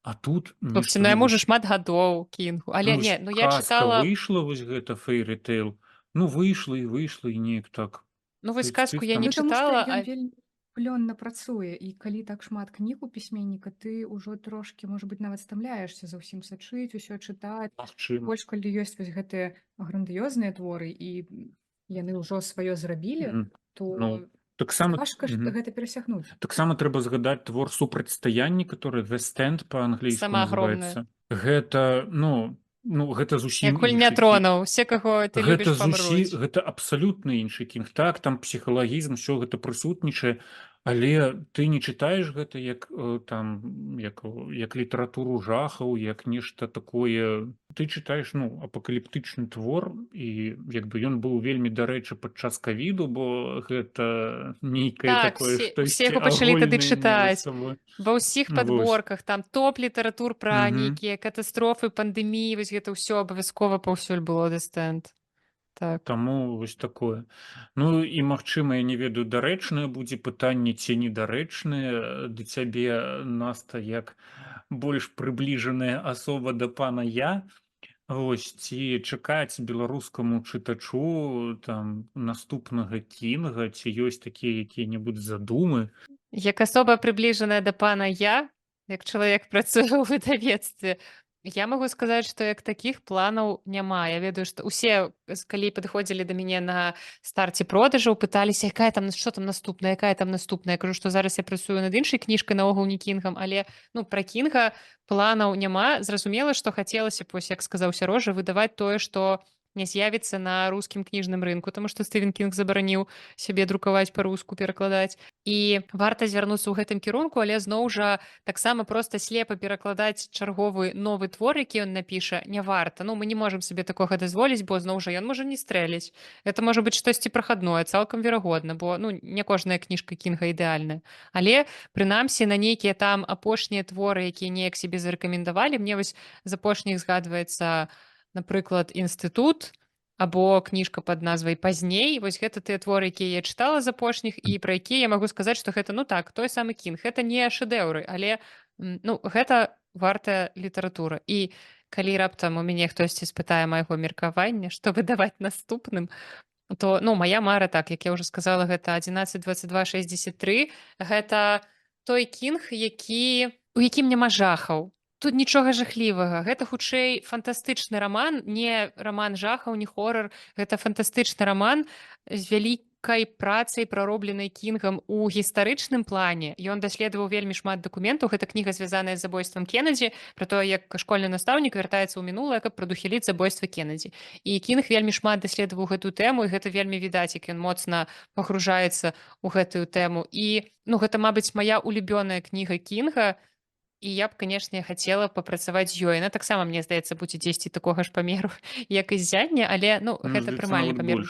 А тут Слухайте, яму ж шмат гадоў Кінгу. Але не, я чытала... выйшла вось гэта Fairy Tail. Выйшла і неяк так. Ну вось казку я не Ну, таму што чытала, ён вельмі плённа працуе, і калі так шмат кніг у пісьменніка, ты ўжо трошкі, можа быць, нават стамляешся за ўсім сачыць, усё чытаць. Магчыма. Больш калі ёсць вось гэтыя грандыёзныя творы, і яны ўжо сваё зрабілі, то таксама важка гэта перасягнуць. Таксама трэба згадаць твор супрацьстаянні, который The Stand па-англійску Сама агромная. называецца. Гэта, гэта зусім як гульня іншы тронаў, усе, каго ты любіш, памруць. Гэта абсалютна іншы Кінг. Так, там псіхалагізм, усё гэта прысутнічае, але ты не чытаеш гэта як літаратуру жахаў, як нешта такое. Ты чытаеш апакаліптычны твор, і як бы ён быў вельмі дарэчы падчас ковіду, бо гэта нейкае Так, такое усе яго пачалі тады чытаць. Ва ўсіх падборках там топ літаратур пра нейкія катастрофы, пандэміі, вось гэта ўсё абавязкова паўсюль было The Stand. Так. Таму вось такое. І магчыма, я не ведаю, дарэчнае будзе пытанне ці недарэчнае да цябе, Наста, як больш прыбліжаная асоба да пана я. Вось, ці чакаць беларускаму чытачу там наступнага Кінга, ці ёсць такія якія-небудзь задумы? Як асоба прыбліжаная да пана я, як чалавек працуе ў выдавецтве, я магу сказаць, што як такіх планаў няма. Я ведаю, што ўсе, калі падыходзілі да мяне на старце продажаў, пыталіся, што там наступная, якая там наступная. Я кажу, што зараз я працую над іншай кніжкай, наогул не Кінгам, але пра Кінга планаў няма. Зразумела, што хацелася б, як сказаў Сярожа, выдаваць тое, што не з'явіцца на рускім кніжным рынку, таму што Стывен Кінг забараніў сябе друкаваць па-руску, перакладаць. І варта звярнуцца ў гэтым кірунку, але зноў жа таксама проста слепа перакладаць чарговы новы твор, які ён напіша, не варта. Ну, мы не можам сабе такога дазволіць, бо зноў жа ён можа не стрэліць. Это можа быць штосьці прахадное, цалкам верагодна, бо ну, не кожная кніжка Кінга ідэальная. Але прынамсі на нейкія там апошнія творы, якія неяк сябе зарэкамендавалі, мне вось з апошніх згадваецца, напрыклад, інстытут або кніжка пад назвай пазней. Вось гэта тыя творы, якія я чытала з апошніх і пра якія я магу сказаць, што гэта ну так, той самы Кінг. Гэта не шэдэўры, але ну, гэта вартая літаратура. І калі раптам у мяне хтосьці спытае майго меркавання, што выдаваць наступным, то ну, моя мара, так, як я ўжо сказала, гэта 11-22-63. Гэта той Кінг, у якім няма жахаў. Тут нічога жахлівага. Гэта хутчэй фантастычны раман, не раман жахаў, не хорар. Гэта фантастычны раман з вялікай працай, праробленай Кінгам у гістарычным плане. Ён даследаваў вельмі шмат дакументаў. Гэта кніга, звязаная з забойствам Кеннеді, пра тое, як школьны настаўнік вяртаецца ў мінулае, каб прадухіліць забойства Кеннеді. І Кінг вельмі шмат даследаваў гэтую тэму, і гэта вельмі відаць, як ён моцна пагружаецца ў гэтую тэму. І ну, гэта, мабыць, мая улюбёная кніга Кінга. І я б, канешне, хацела папрацаваць з ёй. Яна таксама, мне здаецца, будзе дзесьці такога ж памеру, як і ззянне, але ну, гэта прымальны памер.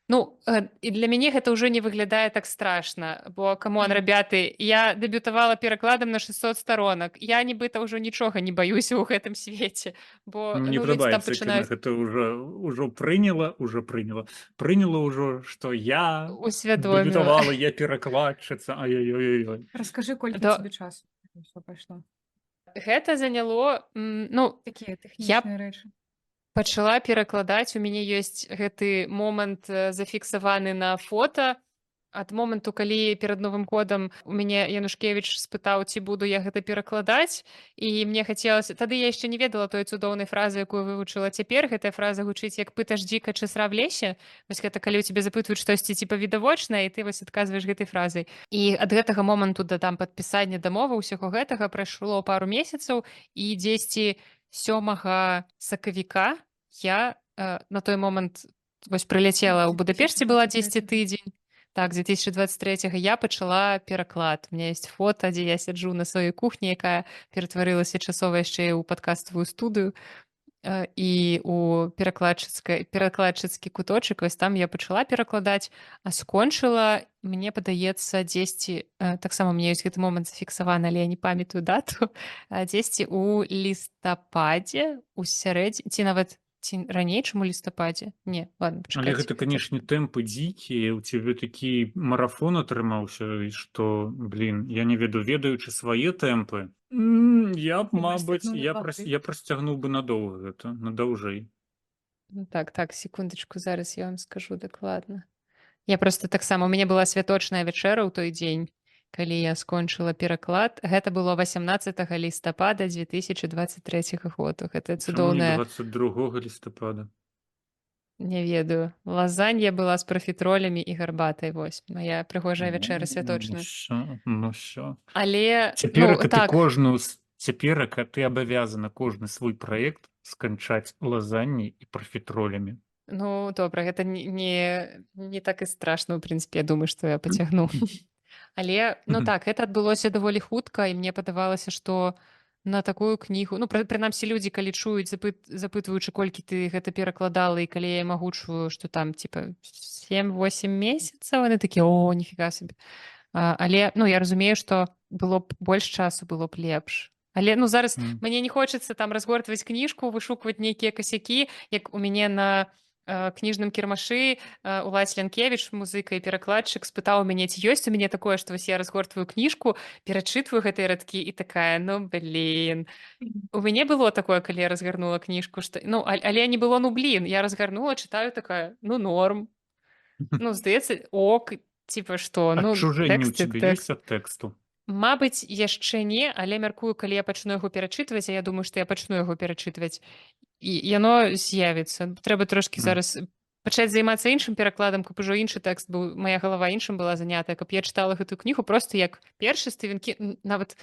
Ну, і для мяне гэта ўжо не выглядае так страшна, бо, камон, рабяты, я дэбютавала перакладам на 600 сторонак. Я нібыта ўжо нічога не баюся ў гэтым свеце. Бо, Мне ну, падабаецца, пачынаюць... гэта ўжо прыняла, што я дэбютавала, я перакладчыца, ай-ой-ой-ой. Раскажы, колькі тебе часу ўсё пайшло? Гэта заняло, ну, такія тэхнічныя рэчы. Пачала перакладаць, у мяне ёсць гэты момант зафіксаваны на фота. Ад моманту, калі перад Новым годам у мяне Янушкевіч спытаў, ці буду я гэта перакладаць, і мне хацелася... Тады я яшчэ не ведала той цудоўнай фразы, якую вывучыла цяпер. Гэтая фраза гучыць як «пыташ дзіка часра в лесе». Вось гэта калі ў цябе запытваюць штосьці типа відавочнае, і ты вось адказваеш гэтай фразай. І ад гэтага моманту да там падпісання дамовы ўсяго гэтага прайшло пару месяцаў, і дзесьці 7 сакавіка я на той момант вось прыляцела ў Будапешце, была 10 тыдзень. Так, з 2023 я пачала пераклад. У меня есть фота, дзе я сяджу на сваёй кухні, якая ператварылася часова яшчэ ў падкаставую студыю. І у перакладчыцкі куточак, вось там я пачала перакладаць, а скончыла, мне падаецца, дзесьці, таксама у мяне ёсць гэты момант зафіксаваны, але я не памятаю дату, дзесьці у лістападзе, у сярэдзіне, ці нават ці раней, чым у лістападзе? Не, ладно, пачакайце. Але гэта, канешне, тэмпы дзікія, у цябе такі марафон атрымаўся, што, блін, я не ведаючы свае тэмпы, я б, мабыць, я прасцягнуў бы надоўга гэта, надаўжэй. Так, секундачку, зараз я вам скажу дакладна. Я просто таксама, у мяне была святочная вячэра ў той дзень, калі я скончыла пераклад. Гэта было 18 лістапада 2023 году. Гэта цудоўная... Чаму не 22 лістапада? Не ведаю. Лазанья была з прафітролямі і гарбатай. Вось, моя прыгожая вячэра святочная. Ну всё. Але... Цяперака ты абавязана кожны свой праект сканчаць лазанняй і прафітролямі. Ну, добра, гэта не так і страшна, у прынцыпе, я думаю, што я пацягну. Але, ну так, гэта адбылося даволі хутка, і мне падавалася, што на такую кнігу, ну, прынамсі, людзі, калі чуюць, запытваючы, колькі ты гэта перакладала, і калі я ім агучваю, што там, типа, 7-8 месяцаў, яны такія, о, ніфіга сабе. Але, ну, я разумею, што было б больш часу, было б лепш. Але, ну, зараз мне не хочацца там разгортваць кніжку, вышукваць нейкія касякі, як у мяне на кніжным кірмашы Уладзь Лянкевіч, музыка і перакладчык, спытаў у мяне, ці ёсць у мяне такое, што вось я разгортваю кніжку, перачытваю гэтыя радкі і такая, ну, блін. У мяне было такое, калі я разгарнула кніжку, што... Ну, але не было, ну, блін, я разгарнула, чытаю такая, ну, норм. Ну, здаецца, ок, типа, што, ну, адчужэнне ў цябе ёсць ад тэксту? Мабыць, яшчэ не, але мяркую, калі я пачну яго перачытваць, а я думаю, што я пачну яго перачытваць, і яно з'явіцца. Трэба трошкі зараз пачаць займацца іншым перакладам, каб ужо іншы тэкст быў, моя галава іншым была занятая, каб я чытала гэтую кнігу проста як першы Стывен Кінг, нават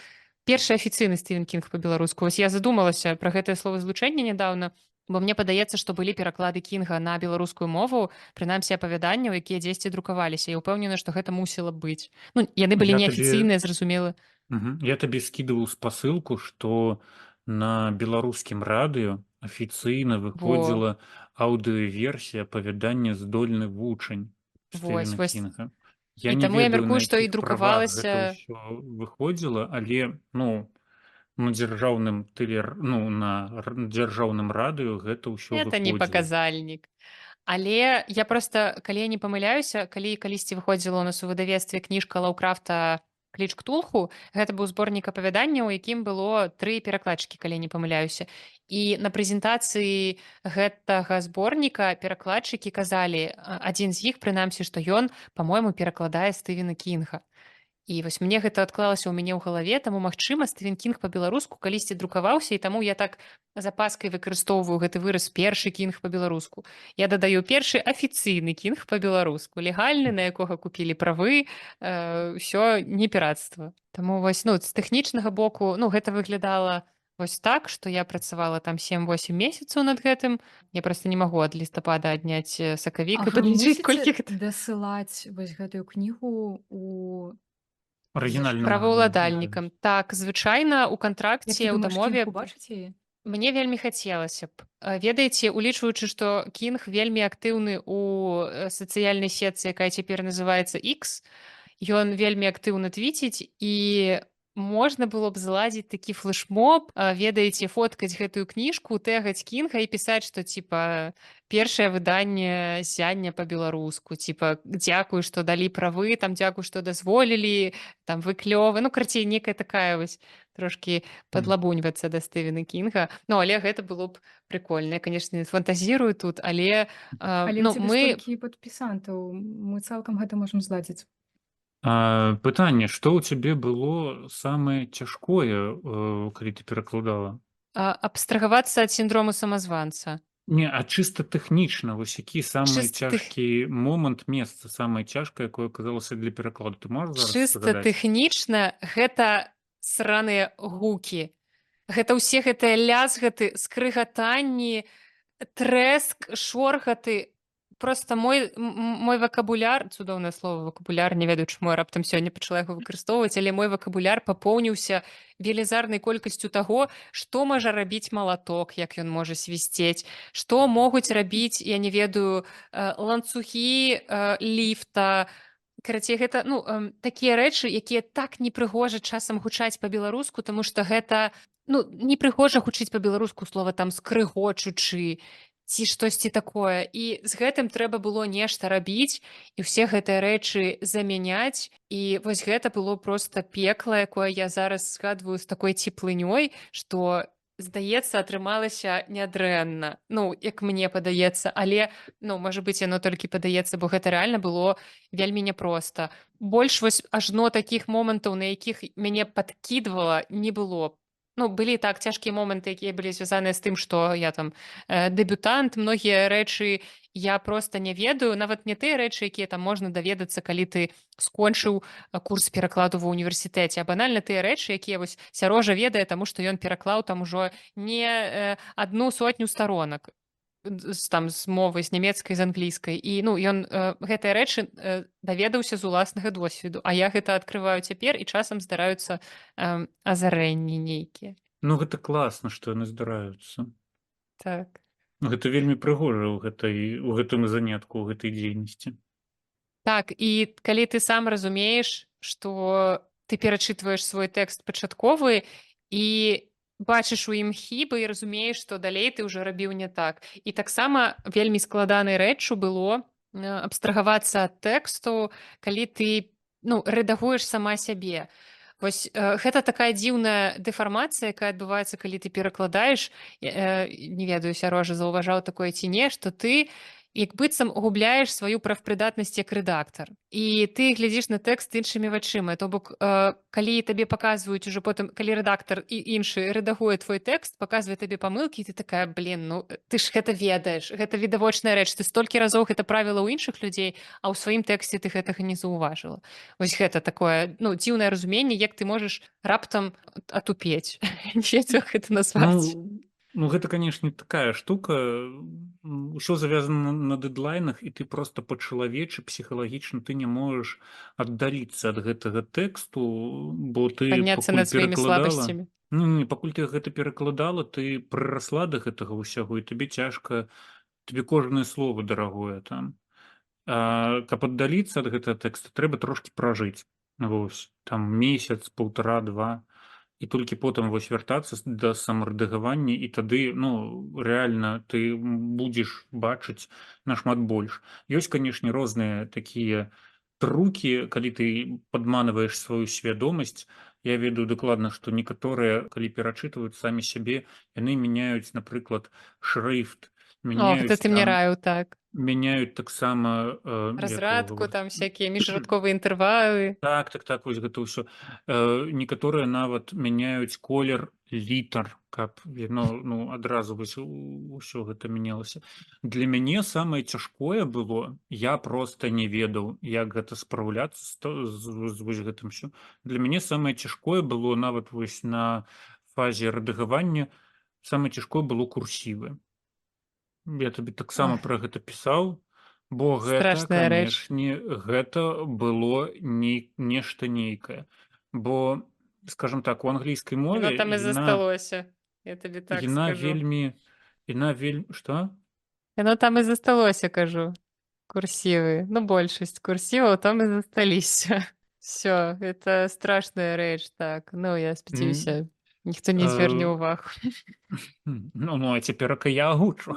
першы афіцыйны Стывен Кінг па-беларуску. Вось я задумалася пра гэтае словазлучэнне нядаўна, Бо мне падаецца, што былі пераклады Кінга на беларускую мову, прынамсі апавяданняў, якія дзесьці друкаваліся. Я ўпэўнена, што гэта мусіла быць. Ну, яны былі Я табе неафіцыйныя, зразумела. Я табе скідываў спасылку, што на беларускім радыё афіцыйна Во, выходзіла аўдыёверсія апавядання «Здольны вучань» вось, Стэвена вось. Кінга. Я І не таму я ведаю, мяркую, на што і якіх правах гэта друкавалася. ўсё выходзіла, але на дзяржаўным дзяржаўным радыё гэта ўсё Это не выходзіла. паказальнік. Але я проста, калі я не памыляюся, калі калісьці выходзіла ў нас у выдавецтве кніжка Лаўкрафта «Кліч Ктулху», гэта быў зборнік апавяданняў, у якім было 3 перакладчыкі, калі я не памыляюся. І на прэзентацыі гэтага зборніка перакладчыкі казалі, адзін з іх, прынамсі, што ён, па-мойму, перакладае Стэвена Кінга. І вось мне гэта адклалася ў мяне ў галаве, таму магчыма, Стэвен Кінг па-беларуску калісьці друкаваўся, і таму я так з апаскай выкарыстоўваю гэты выраз першы кінг па-беларуску. Я дадаю першы афіцыйны кінг па-беларуску, легальны, на якога купілі правы, ўсё не пірацтва. Таму вось з тэхнічнага боку гэта выглядала вось так, што я працавала там 7-8 месяцаў над гэтым. Я проста не магу ад лістапада адняць сакавік і вы падлічыць, колькі мусіце гэта. дасылаць вось гэтую кнігу у Арыгінальным Праваўладальнікам. Так, звычайна ў як кантракце, ты ў думаеш, дамове Кінг убачыць яе? мне вельмі хацелася б. Ведаеце, улічваючы, што Кінг вельмі актыўны ў сацыяльнай сетцы, якая цяпер называецца X, ён вельмі актыўна твіціць, і можна было б зладзіць такі флешмоб, ведаеце, фоткаць гэтую кніжку, тэгаць Кінга і пісаць, што типа першае выданне сяння па-беларуску, типа дзякуй, што далі правы, там дзякуй, што дазволілі, там вы клёвы, карацей, некая такая вось трошкі падлабуньвацца да Стэвена Кінга. Але гэта было б прикольна. Я, канешне, фантазірую тут, але Але ў цябе мы столькі падпісантаў, мы цалкам гэта можам зладзіць. Пытанне, што ў цябе было самае цяжкое, калі ты перакладала? абстрагавацца ад сіндрому самазванца. Не, а чыста тэхнічна, вось які самы Чыста тых- цяжкі момант, месца самае цяжкае, якое аказалася для перакладу? Ты можаш зараз Чыста загадаць? тэхнічна гэта сраныя гукі. Гэта ўсе гэтыя лязгаты, скрыгатанні, трэск, шоргаты. Просто мой вакабуляр, цудоўнае слово вакабуляр, не ведаю, чаму я раптам сёння пачала яго выкарыстоўваць, але мой вакабуляр папоўніўся велізарнай колькасцю таго, што можа рабіць малаток, як ён можа свісцець, што могуць рабіць, я не ведаю, ланцугі ліфта. Карацей, гэта такія рэчы, якія так непрыгожа часам гучаць па-беларуску, таму што гэта непрыгожа гучыць па-беларуску слова там скрыгочучы ці штосьці такое. І з гэтым трэба было нешта рабіць і ўсе гэтыя рэчы замяняць. І вось гэта было проста пекла, якое я зараз згадваю з такой цеплынёй, што здаецца, атрымалася нядрэнна. Як мне падаецца, але можа быць, яно толькі падаецца, бо гэта рэальна было вельмі няпроста. Больш вось ажно такіх момантаў, на якіх мяне падкідвала, не было. Былі так цяжкія моманты, якія былі звязаныя з тым, што я там дэбютант, многія рэчы я проста не ведаю, нават не тыя рэчы, якія там можна даведацца, калі ты скончыў курс перакладу ва ўніверсітэце, а банальна тыя рэчы, якія вось Сярожа ведае, таму што ён пераклаў там ужо не 100 старонак з мовы, з нямецкай, з англійскай. І ён гэтыя рэчы даведаўся з уласнага досведу, а я гэта адкрываю цяпер, і часам здараюцца азарэнні нейкія. Гэта класна, што яны здараюцца. Так. Гэта вельмі прыгожа ў гэтым занятку, у гэтай дзейнасці. Так, і калі ты сам разумееш, што ты перачытваеш свой тэкст пачатковы і бачыш у ім хібы і разумееш, што далей ты ўжо рабіў не так. І таксама вельмі складанай рэччу было абстрагавацца ад тэксту, калі ты рэдагуеш сама сябе. Вось гэта такая дзіўная дэфармацыя, якая адбываецца, калі ты перакладаеш. Не ведаю, Сярожа заўважаў такое ці не, што ты як быццам губляеш сваю прафпрыдатнасць як рэдактар. І ты глядзіш на тэкст іншымі вачыма. То бок, калі табе паказваюць ужо потым, калі рэдактар і іншы рэдагуе твой тэкст, паказвае табе памылкі, і ты такая, ты ж гэта ведаеш, гэта відавочная рэч, ты столькі разоў гэта правіла ў іншых людзей, а ў сваім тэксце ты гэтага не заўважыла. Вось гэта такое дзіўнае разуменне, як ты можаш раптам атупець. Не ведаю, як гэта назваць. Ну, гэта, канешне, такая штука. Усё завязана на дэдлайнах, і ты проста па-чалавечы, псіхалагічна ты не можаш аддаліцца ад гэтага тэксту, бо ты Падняцца пакуль над сваімі перакладала, слабасцямі. не, пакуль ты гэта перакладала, ты прырасла да гэтага ўсяго, і табе цяжка, табе кожнае слово дарагое там. Каб аддаліцца ад гэтага тэкста, трэба трошкі пражыць. Вось там месяц, паўтара, два. І толькі потым вось вяртацца да самарэдагавання, і тады рэальна ты будзеш бачыць нашмат больш. Ёсць, канешне, розныя такія трукі, калі ты падманваеш сваю свядомасць. Я ведаю дакладна, што некаторыя, калі перачытваюць самі сябе, яны мяняюць, напрыклад, шрыфт, О, гэта мяняюць ты мне там, раіў, так. мяняюць таксама, як яго Разрадку, гавораць. там всякія міжрадковыя інтэрвалы. Так, вось гэта ўсё. Некаторыя нават мяняюць колер літар, каб яно адразу вось усё гэта мянялася. Для мяне самае цяжкое было, я проста не ведаў, як гэта спраўляцца з вось гэтым усё. Для мяне самае цяжкое было нават вось на фазе рэдагавання, самае цяжкое было курсівы. Я табе таксама Ой, пра гэта пісаў, бо гэта, страшная рэч. канешне, гэта было нешта нейкае. Бо, скажам так, у англійскай Яно мове там і засталося. Я табе так скажу. яна вельмі што? Яно там і засталося, кажу. Курсівы. Ну, большасць курсіваў там і засталіся. Всё, это страшная рэч, так. Ну, я М, спадзяюся, ніхто не зверне э, ўвагу. Ну, а цяперака я агучу.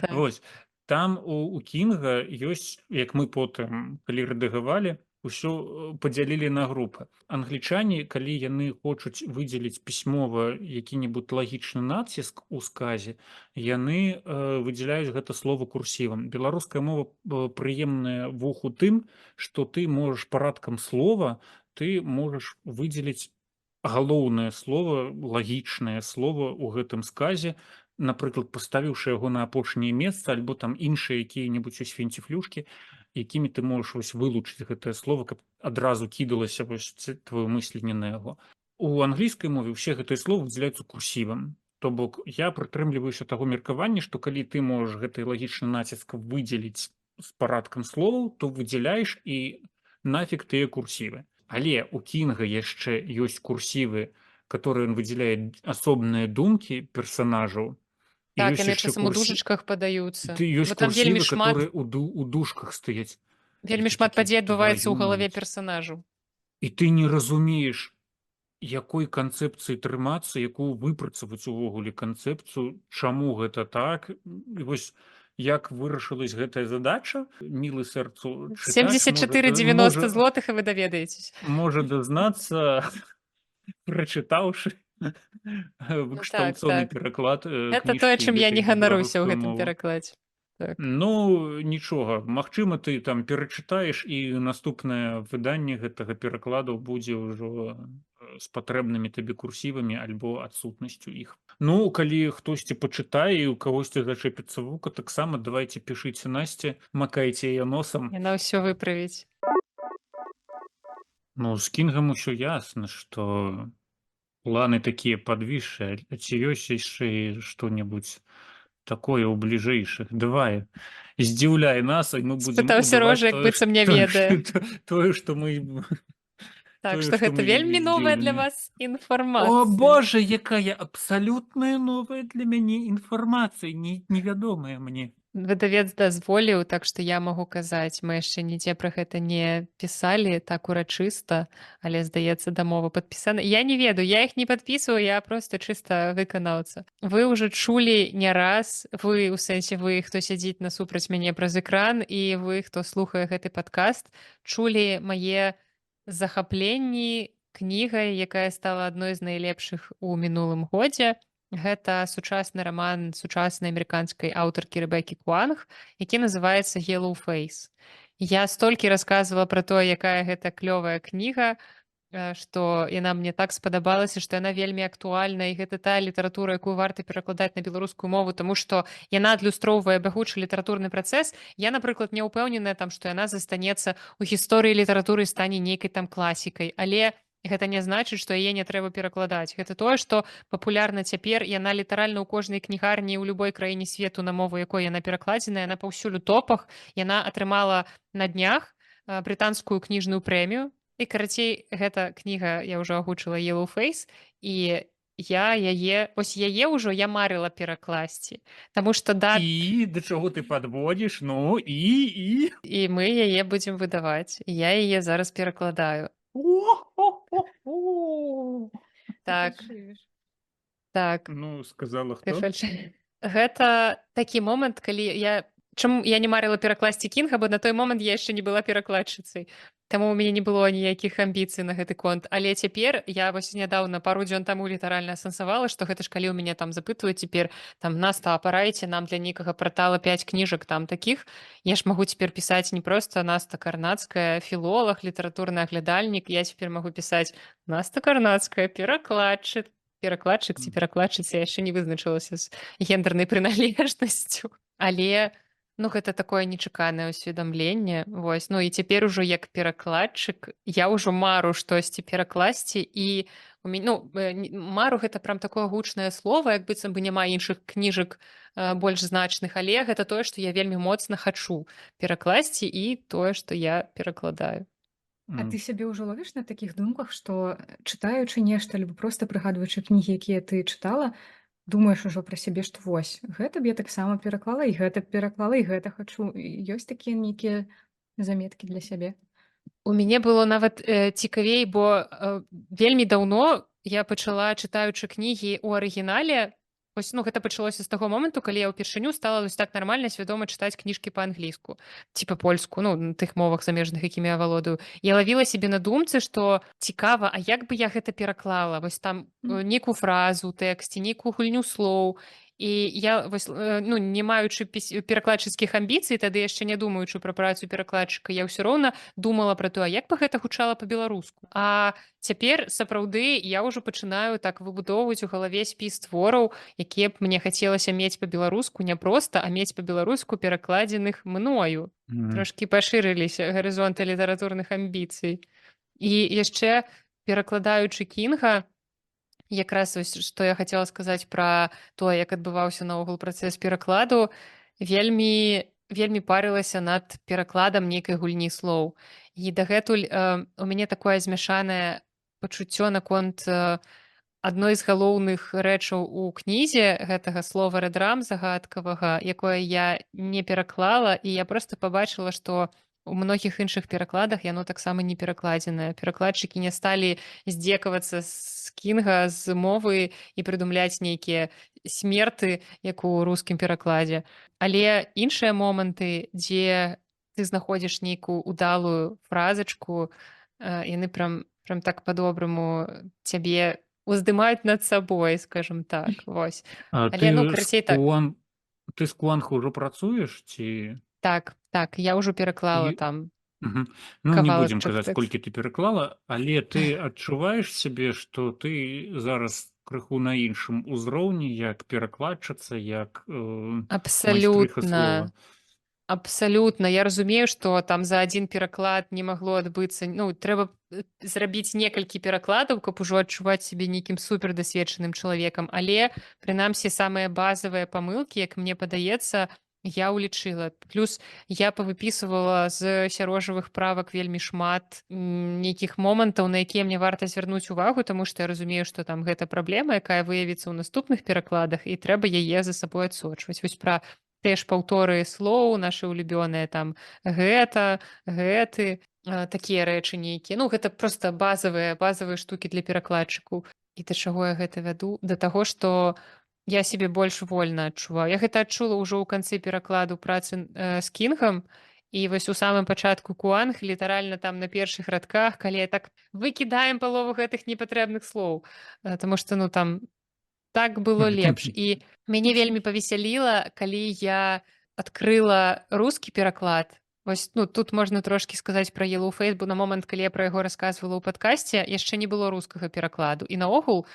Так. Вось. Там у Кінга ёсць, як мы потым, калі рэдагавалі, усё падзялілі на групы. Англічане, калі яны хочуць выдзеліць пісьмова які-небудзь лагічны націск у сказе, яны выдзяляюць гэта слова курсівам. Беларуская мова прыемная вуху тым, што ты можаш парадкам слова, ты можаш выдзеліць галоўнае слова, лагічнае слова ў гэтым сказе, напрыклад, паставіўшы яго на апошняе месца, альбо там іншыя якія-небудзь ось фенціфлюшкі, якімі ты можаш вось вылучыць гэтае слово, каб адразу кідалася вось тваё мысленне на яго. У англійскай мове ўсе гэтыя словы выдзяляюцца курсівам. То бок я прытрымліваюся таго меркавання, што калі ты можаш гэты лагічны націск выдзеліць з парадкам словаў, то выдзяляеш і нафіг тыя курсівы. Але у Кінга яшчэ ёсць курсівы, которые ён выдзяляе асобныя думкі персанажаў, і Так, ёсць яны яшчэ часам у дужачках падаюцца. ёсць Бо там вельмі курсівы, шмат которые у дужках стаяць. І вельмі ты шмат такі: падзей адбываецца ў «Тваю галаве мать!» персанажу. І ты не разумееш, якой канцэпцыі трымацца, якую выпрацаваць увогуле канцэпцыю, чаму гэта так. І вось як вырашылась гэтая задача, мілы сэрцу чытач 74,90 злотых, і вы даведаецеся. можа дазнацца, прачытаўшы Ну так, выкшталцоны так. пераклад Это тое, кніжкі чым я гэтай не на ганаруся ў беларускую гэтым мову. перакладзе. Так. Ну, нічога, магчыма, ты там перачытаеш, і наступнае выданне гэтага перакладу будзе ўжо з патрэбнымі табе курсівамі альбо адсутнасцю іх. Ну, калі хтосьці пачытае і ў кагосьці зачэпіцца вука, таксама давайце пішыце Насце, макайце яе носам. Яна ўсё выправіць. Ну, з Кінгам усё ясна, што планы такія падвісшыя, ці ёсць яшчэ і што-небудзь такое ў бліжэйшых? Давай, здзіўляй нас, і мы будзем Спытаўся ужываць Рожа, як быццам не ведае. тое, што мы Так, тое, што што гэта мы вельмі новая для здзіўлены. вас О інфармацыя. Боже, якая абсалютная новая для мяне інфармацыя, невядомая мне. Выдавец дазволіў, так што я магу казаць. Мы яшчэ нідзе пра гэта не пісалі так урачыста, але, здаецца, дамова падпісана. Я не ведаю, я іх не падпісваю, я проста чыста выканаўца. Вы ўжо чулі не раз, вы, у сэнсе вы, хто сядзіць насупраць мяне праз экран, і вы, хто слухае гэты падкаст, чулі мае захапленні кнігай, якая стала адной з найлепшых у мінулым годзе. Гэта сучасны раман сучаснай амерыканскай аўтаркі Рэбекі Куанг, які называецца Yellow Face. Я столькі расказвала пра тое, якая гэта клёвая кніга, што яна мне так спадабалася, што яна вельмі актуальна, і гэта тая літаратура, якую варта перакладаць на беларускую мову, таму што яна адлюстроўвае бягучы літаратурны працэс. Я, напрыклад, не ўпэўненая там, што яна застанецца ў гісторыі літаратуры, стане нейкай там класікай, але Гэта не значыць, што яе не трэба перакладаць. Гэта тое, што папулярна цяпер, яна літаральна ў кожнай кнігарні ў любой краіне свету на мову, якой яна перакладзеная, яна паўсюль у топах. Яна атрымала на днях брытанскую кніжную прэмію. І карацей, гэта кніга я ўжо агучыла Yellow Face, і яе ўжо я марыла перакласці. Таму што І да чаго ты падводзіш? Ну і і мы яе будзем выдаваць. Я яе зараз перакладаю. О-хо-хо-хо! Так, Фальшывіш. так. Ну, сказала Ты хто? Гэта такі момант, калі чаму я не марыла перакласці Кінга, бо на той момант я яшчэ не была перакладчыцай. Таму ў мяне не было ніякіх амбіцый на гэты конт. Але цяпер я вось нядаўна пару дзён таму літаральна асэнсавала, што гэта ж калі ў мяне там запытваюць цяпер там Наста, апарайце нам для нейкага пратала 5 кніжак там такіх. Я ж магу цяпер пісаць не проста Наста Карнацкая, філолаг, літаратурны аглядальнік. Я цяпер магу пісаць Наста Карнацкая, перакладчык ці перакладчыца, я яшчэ не вызначылася з гендернай прыналежнасцю. Але гэта такое нечаканае ўсведамленне. Вось. Ну і цяпер ужо як перакладчык я ўжо мару штосьці перакласці і мару гэта прям такое гучнае слова, як быццам бы няма іншых кніжак больш значных, але гэта тое, што я вельмі моцна хачу перакласці і тое, што я перакладаю. А ты сябе ўжо ловіш на такіх думках, што чытаючы нешта альбо проста прыгадваючы кнігі, якія ты чытала, думаеш ужо пра сябе, што вось гэта б я таксама пераклала і гэта пераклала і гэта хачу. Ёсць такія нейкія заметкі для сябе? У мяне было нават цікавей, бо вельмі даўно я пачала, чытаючы кнігі ў арыгінале. Вось, гэта пачалося з таго моманту, калі я ўпершыню стала вось так нармальна свядома чытаць кніжкі па-англійску ці па-польску, на тых мовах замежных, якімі я валодаю. Я лавіла сябе на думцы, што цікава, а як бы я гэта пераклала, вось там нейкую фразу ў тэксце, нейкую гульню слоў. І я вось, не маючы перакладчыцкіх амбіцый, тады яшчэ не думаючы пра працу перакладчыка, я ўсё роўна думала пра тое, як бы гэта гучала па-беларуску. А цяпер сапраўды я ўжо пачынаю так выбудоўваць у галаве спіс твораў, якія б мне хацелася мець па-беларуску не проста, а мець па-беларуску перакладзеных мною. Трошкі пашырыліся гарызонты літаратурных амбіцый. І яшчэ перакладаючы Кінга, якраз вось, што я хацела сказаць пра тое, як адбываўся наогул працэс перакладу, вельмі парылася над перакладам нейкай гульні слоў. І дагэтуль у мяне такое змяшанае пачуццё наконт адной з галоўных рэчаў у кнізе гэтага слова рэдрам загадкавага, якое я не пераклала, і я проста пабачыла, што у многіх іншых перакладах яно таксама не перакладзенае. Перакладчыкі не сталі здзекавацца з Кінга, з мовы і прыдумляць нейкія смерты, як у рускім перакладзе. Але іншыя моманты, дзе ты знаходзіш нейкую удалую фразачку, яны прям так па-добраму цябе уздымаюць над сабой, скажем так. Вось. Але, карацей, так. Ты з Куанха ўжо працуеш ці? Так, я ўжо пераклала там. Не будзем казаць, колькі ты пераклала, але ты адчуваеш сябе, што ты зараз крыху на іншым узроўні, як перакладчыца, як майстрыха слова? Абсалютна. Я разумею, што там за адзін пераклад не магло адбыцца. Трэба зрабіць некалькі перакладаў, каб ужо адчуваць сябе нейкім супердасведчаным чалавекам. Але, прынамсі, самыя базавыя памылкі, як мне падаецца, я ўлічыла. Плюс я павыпісывала з сярожавых правак вельмі шмат нейкіх момантаў, на якія мне варта звярнуць увагу, таму што я разумею, што там гэта праблема, якая выявіцца ў наступных перакладах, і трэба яе за сабой адсочваць. Вось пра тыя ж паўторы слоў, нашы улюбёныя там гэта, гэты, такія рэчы нейкія. Гэта проста базавыя штукі для перакладчыкаў. І да чаго я гэта вяду? Да таго, што я сябе больш вольна адчуваю. Я гэта адчула ўжо ў канцы перакладу працы з Кінгам, і вось у самым пачатку Куанг, літаральна там на першых радках, калі я так выкідаем палову гэтых непатрэбных слоў, таму што там так было лепш. І мяне вельмі павесяліла, калі я адкрыла рускі пераклад. Вось, тут можна трошкі сказаць пра Yellow Face, бо на момант, калі я пра яго расказвала ў падкасце, яшчэ не было рускага перакладу. І наогул,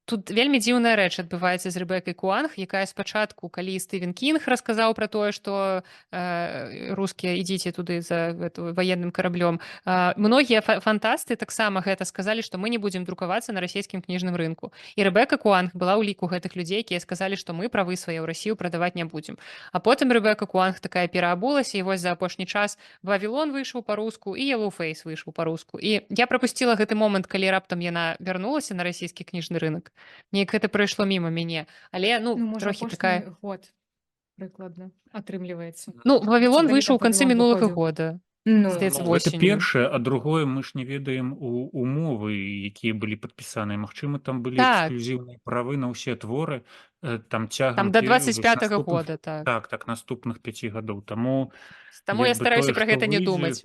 Тут вельмі дзіўная рэч адбываецца з Рэбекай Куанг, якая спачатку, калі Стывен Кінг расказаў пра тое, што рускія ідзіце туды за ваенным караблём. Многія фантасты таксама гэта сказалі, што мы не будзем друкавацца на расійскім кніжным рынку. І Рэбека Куанг была ў ліку гэтых людзей, якія сказалі, што мы правы свае ў Расію прадаваць не будзем. А потым Рэбека Куанг такая пераабулася, і вось за апошні час Вавілон выйшаў па-руску і Yellowface выйшаў па-руску. І я прапусціла гэты момант, калі раптам яна вярнулася на расійскі кніжны рынок. Неяк гэта прайшло міма мяне, але Можа, трохі апошні такая год прыкладна атрымліваецца. Вавілон Ці калі выйшаў у там канцы «Вавілон» мінулага выходзіў? года, Ну, здаецца, Ну, гэта восенню. першае, а другое мы ж не ведаем умовы, якія былі падпісаныя. Магчыма, там былі Так, эксклюзіўныя правы на ўсе творы, там там цягам да вось 25-го наступных года, так. наступных 5 гадоў. Таму Таму я як бы стараюся тое, пра што гэта не выйдзе, думаць.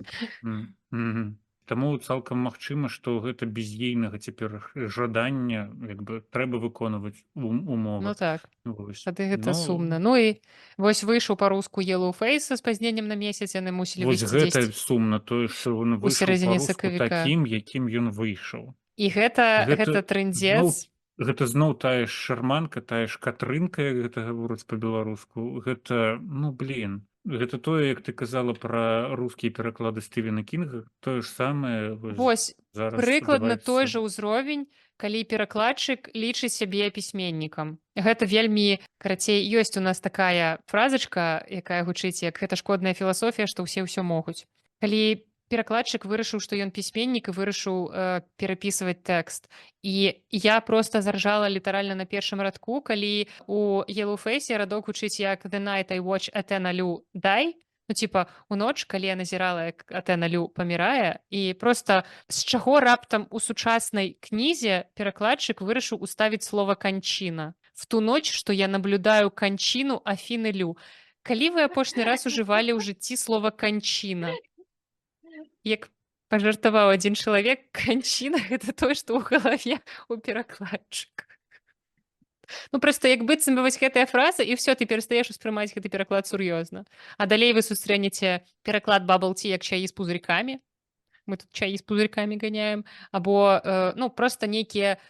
Таму цалкам магчыма, што гэта без ейнага цяпер жадання, як бы трэба выконваць умовы. Так, Вось. тады гэта Ну, сумна. І вось выйшаў па-руску Yellowface са спазненнем на месяц, яны мусілі вось выйсці гэта дзесьці сумна, тое, што ён у выйшаў сярэдзіне па-руску сакавіка. такім, якім ён выйшаў. І гэта Гэта трындзец. Гэта зноў тая ж шарманка, тая ж Катрынка, як гэта гаворыць па-беларуску. Гэта, гэта тое, як ты казала пра рускія пераклады Стывена Кінга, тое ж самае Вось, зараз прыкладна той адбываецца. жа ўзровень, калі перакладчык лічыць сябе пісьменнікам. Гэта вельмі, карацей, ёсць у нас такая фразачка, якая гучыць як гэта шкодная філасофія, што ўсе могуць. Калі перакладчык вырашыў, што ён пісьменнік і вырашыў перапісваць тэкст. І я проста заржала літаральна на першым радку, калі у Yellowface радок гучыць як «The night I watch Athena Liu die», у ноч, калі я назірала, як Атэна Лю памірае, і проста з чаго раптам у сучаснай кнізе перакладчык вырашыў уставіць слова «канчина». В ту ноч, што я наблюдаю канчину Афіны Лю. Калі вы апошні раз ужывалі ў жыцці слова «канчина»? Як пажартаваў адзін чалавек, канчина — гэта тое, што ў галаве у перакладчыка. Проста як быццам бы вось гэтая фраза, і ўсё, ты перастаеш успрымаць гэты пераклад сур'ёзна. А далей вы сустрэнеце пераклад Bubble Tea як чаі з пузырькамі. Мы тут чаі з пузырькамі ганяем. Або проста нейкія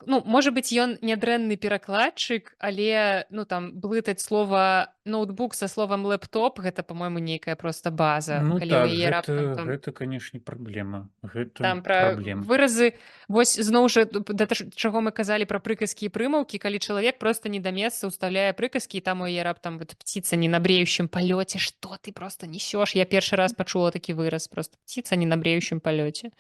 можа быць, ён нядрэнны перакладчык, але блытаць слова ноутбук са словам лэптоп — гэта, па-мойму, нейкая проста база. Калі Так, вы яе раптам гэта, канешне, праблема. там пра выразы, вось зноў жа да чаго мы казалі пра прыказкі і прымаўкі, калі чалавек проста не да месца ўстаўляе прыказкі, і там у яе раптам птица не на бреющем палёце, што ты проста несёш. Я першы раз пачула такі выраз, проста птица не на бреющем палёце.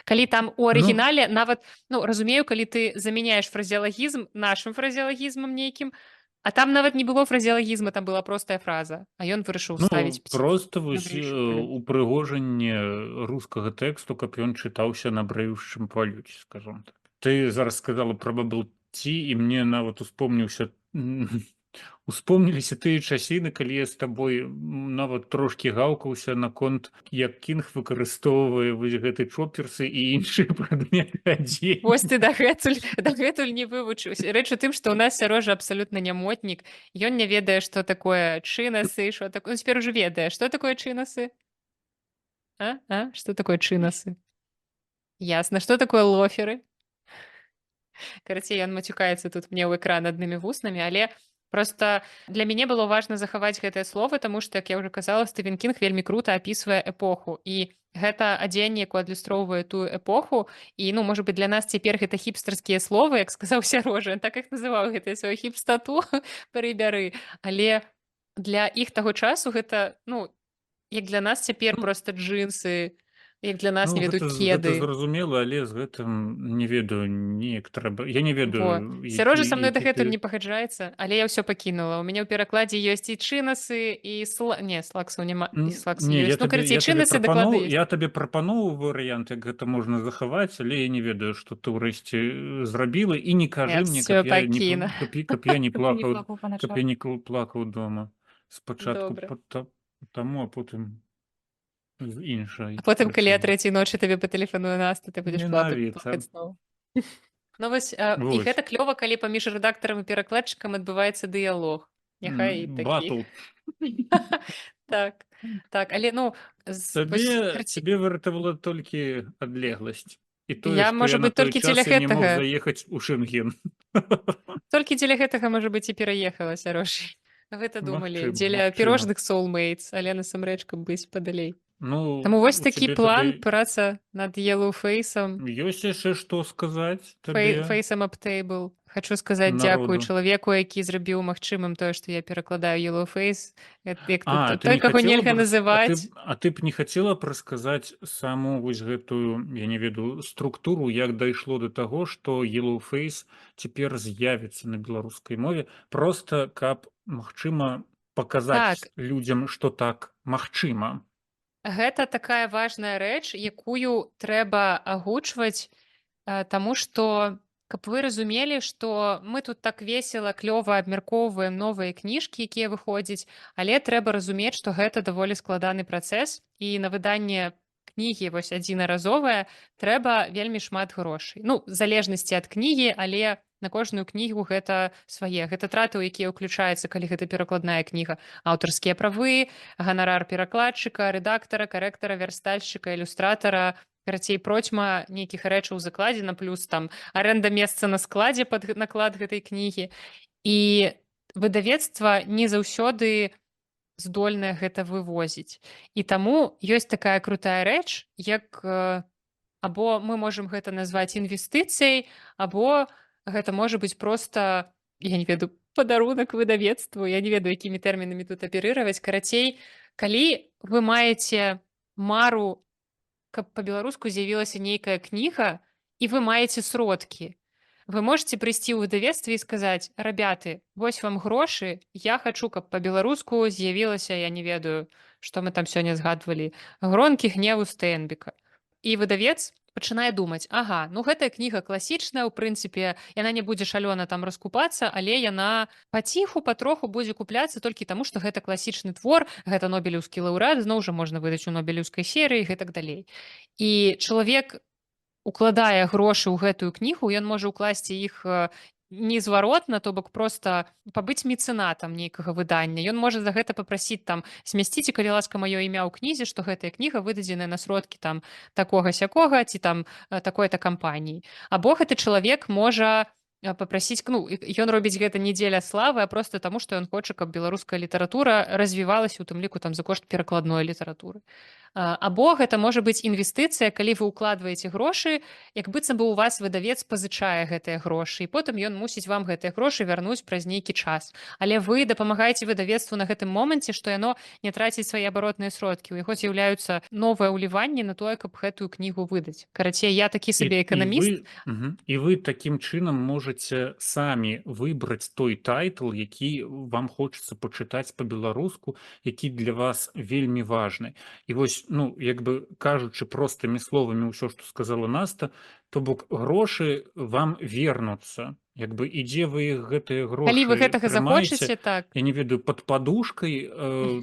Калі там у арыгінале нават, разумею, калі ты замяняеш фразеалагізм нашым фразеалагізмам нейкім, а там нават не было фразеалагізма, там была простая фраза, а ён вырашыў ставіць птицу проста на вось брэючым палёце. упрыгожанне рускага тэксту, каб ён чытаўся на брэючым палёце, скажам так. Ты зараз сказала пра Bubble Tea, і мне нават успомніліся тыя часіны, калі я з табой нават трошкі гаўкаўся наконт, як Кінг выкарыстоўвае вось гэты чоперсы і іншыя прадметы адзення. Вось ты дагэтуль не вывучыўся. Рэч у тым, што ў нас Сярожа абсалютна нямотнік. Ён не ведае, што такое чынасы, што такое... цяпер ужо ведае, што такое чынасы? Што такое чынасы? Ясна. Што такое лоферы? Карацей, ён мацюкаецца тут мне ў экран аднымі вуснамі, але проста для мяне было важна захаваць гэтыя словы, таму што, як я ўжо казала, Стывен Кінг вельмі крута апісвае эпоху. І гэта адзенне, якое адлюстроўвае тую эпоху. І, можа быць, для нас цяпер гэта хіпстарскія словы, як сказаў Сярожа, так іх называў, гэтую сваю хіпстату прыбяры. Але для іх таго часу гэта, як для нас цяпер проста джинсы, як для нас, не ведаю, Гэта кеды. зразумела, але з гэтым не ведаю, неяк трэба. Я не ведаю, Сярожа са мной дагэтуль не пагаджаецца, але я ўсё пакінула. У мяне ў перакладзе ёсць і чынасы, і слаксаў няма, і слаксы ёсць. Чынасы даклады ёсць. Я табе прапаноўваю варыянт, як гэта можна захаваць, але я не ведаю, што ты ўрэшце зрабіла, і не кажы мне, каб я не плакаў дома. Спачатку таму, а потым іншай. А потым, калі о 3:00 ночы табе патэлефануе Наста, ты будзеш плакаць зноў. Вось, і гэта клёва, калі паміж рэдактарам і перакладчыкам адбываецца дыялог. Няхай такі. Батл. Так, але, Цябе выратавала толькі адлегласць. І тое, Я, што можа я на быць, той толькі дзеля час я не мог гэтага заехаць у Шэнген. толькі дзеля гэтага, можа быць, і пераехала, Сярош. Гэта думалі, Магчыма, дзеля магчыма. пірожных soulmates, але насамрэч, каб быць падалей. Ну, Таму вось у такі цябе план, тады праца над Yellowface'ам. ёсць яшчэ што сказаць табе, Фейсам Uptable. Хачу сказаць дзякуй народу? чалавеку, які зрабіў магчымым тое, што я перакладаю Yellowface. Як А, ты той, не каго хацела нельга б называць. а ты б не хацела б расказаць саму вось гэтую, я не ведаю, структуру, як дайшло да таго, што Yellowface цяпер з'явіцца на беларускай мове, проста каб, магчыма, паказаць Так, людзям, што так магчыма. гэта такая важная рэч, якую трэба агучваць, таму што каб вы разумелі, што мы тут так весела, клёва абмяркоўваем новыя кніжкі, якія выходзяць, але трэба разумець, што гэта даволі складаны працэс і на выданне кнігі вось адзінаразовая трэба вельмі шмат грошай. Ну, в залежнасці ад кнігі, але на кожную кнігу гэта свае. Гэта траты, у якія ўключаюцца, калі гэта перакладная кніга, аўтарскія правы, ганарар перакладчыка, рэдактара, карэктара, вярстальшчыка, ілюстратара, карацей, процьма нейкіх рэчаў закладзена, плюс там арэнда месца на складзе пад наклад гэтай кнігі. І выдавецтва не заўсёды здольнае гэта вывозіць. І таму ёсць такая крутая рэч, як або мы можам гэта назваць інвестыцыяй, або гэта можа быць проста, я не ведаю, падарунак выдавецтву. Я не ведаю, якімі тэрмінамі тут аперыраваць. Карацей, калі вы маеце мару, каб па-беларуску з'явілася нейкая кніга, і вы маеце сродкі, вы можете прыйсці ў выдавецтве і сказаць: рабяты, вось вам грошы, я хачу, каб па-беларуску з'явілася, я не ведаю, што мы там сёння згадвалі, гронкі гневу Стэнбека. І выдавец пачынае думаць: ага, ну гэтая кніга класічная, у прынцыпе яна не будзе шалёна там раскупацца, але яна паціху патроху будзе купляцца толькі таму, што гэта класічны твор, гэта нобелеўскі лаўрэат, зноў жа можна выдаць у нобелеўскай серыі, гэтак далей. І чалавек укладае грошы ў гэтую кнігу, ён можа ўкласці іх незваротна, то бок проста пабыць мецэнатам нейкага выдання. Ён можа за гэта папрасіць там: змясціце, калі ласка, маё імя ў кнізе, што гэтая кніга выдадзеная на сродкі там такога-сякога ці там такой-то кампаніі. Або гэты чалавек можа папрасіць, ну, ён робіць гэта не дзеля славы, а проста таму, што ён хоча, каб беларуская літаратура развівалася, у тым ліку там за кошт перакладной літаратуры. Або гэта можа быць інвестыцыя, калі вы ўкладваеце грошы, як быццам бы у вас выдавец пазычае гэтыя грошы, і потым ён мусіць вам гэтыя грошы вярнуць праз нейкі час. Але вы дапамагаеце выдавецтву на гэтым моманце, што яно не траціць свае абаротныя сродкі. У яго з'яўляюцца новыя ўліванні на тое, каб гэтую кнігу выдаць. Карацей, я такі сабе эканаміст. І вы такім чынам можаце самі выбраць той тайтл, які вам хочацца пачытаць па-беларуску, які для вас вельмі важны. І вось, ну, як бы кажучы простымі словамі ўсё, што сказала Наста, то бок грошы вам вернуцца. Як бы ідзе вы гэтыя Калі вы грошы гэтага захочаце, так, я не ведаю, пад падушкай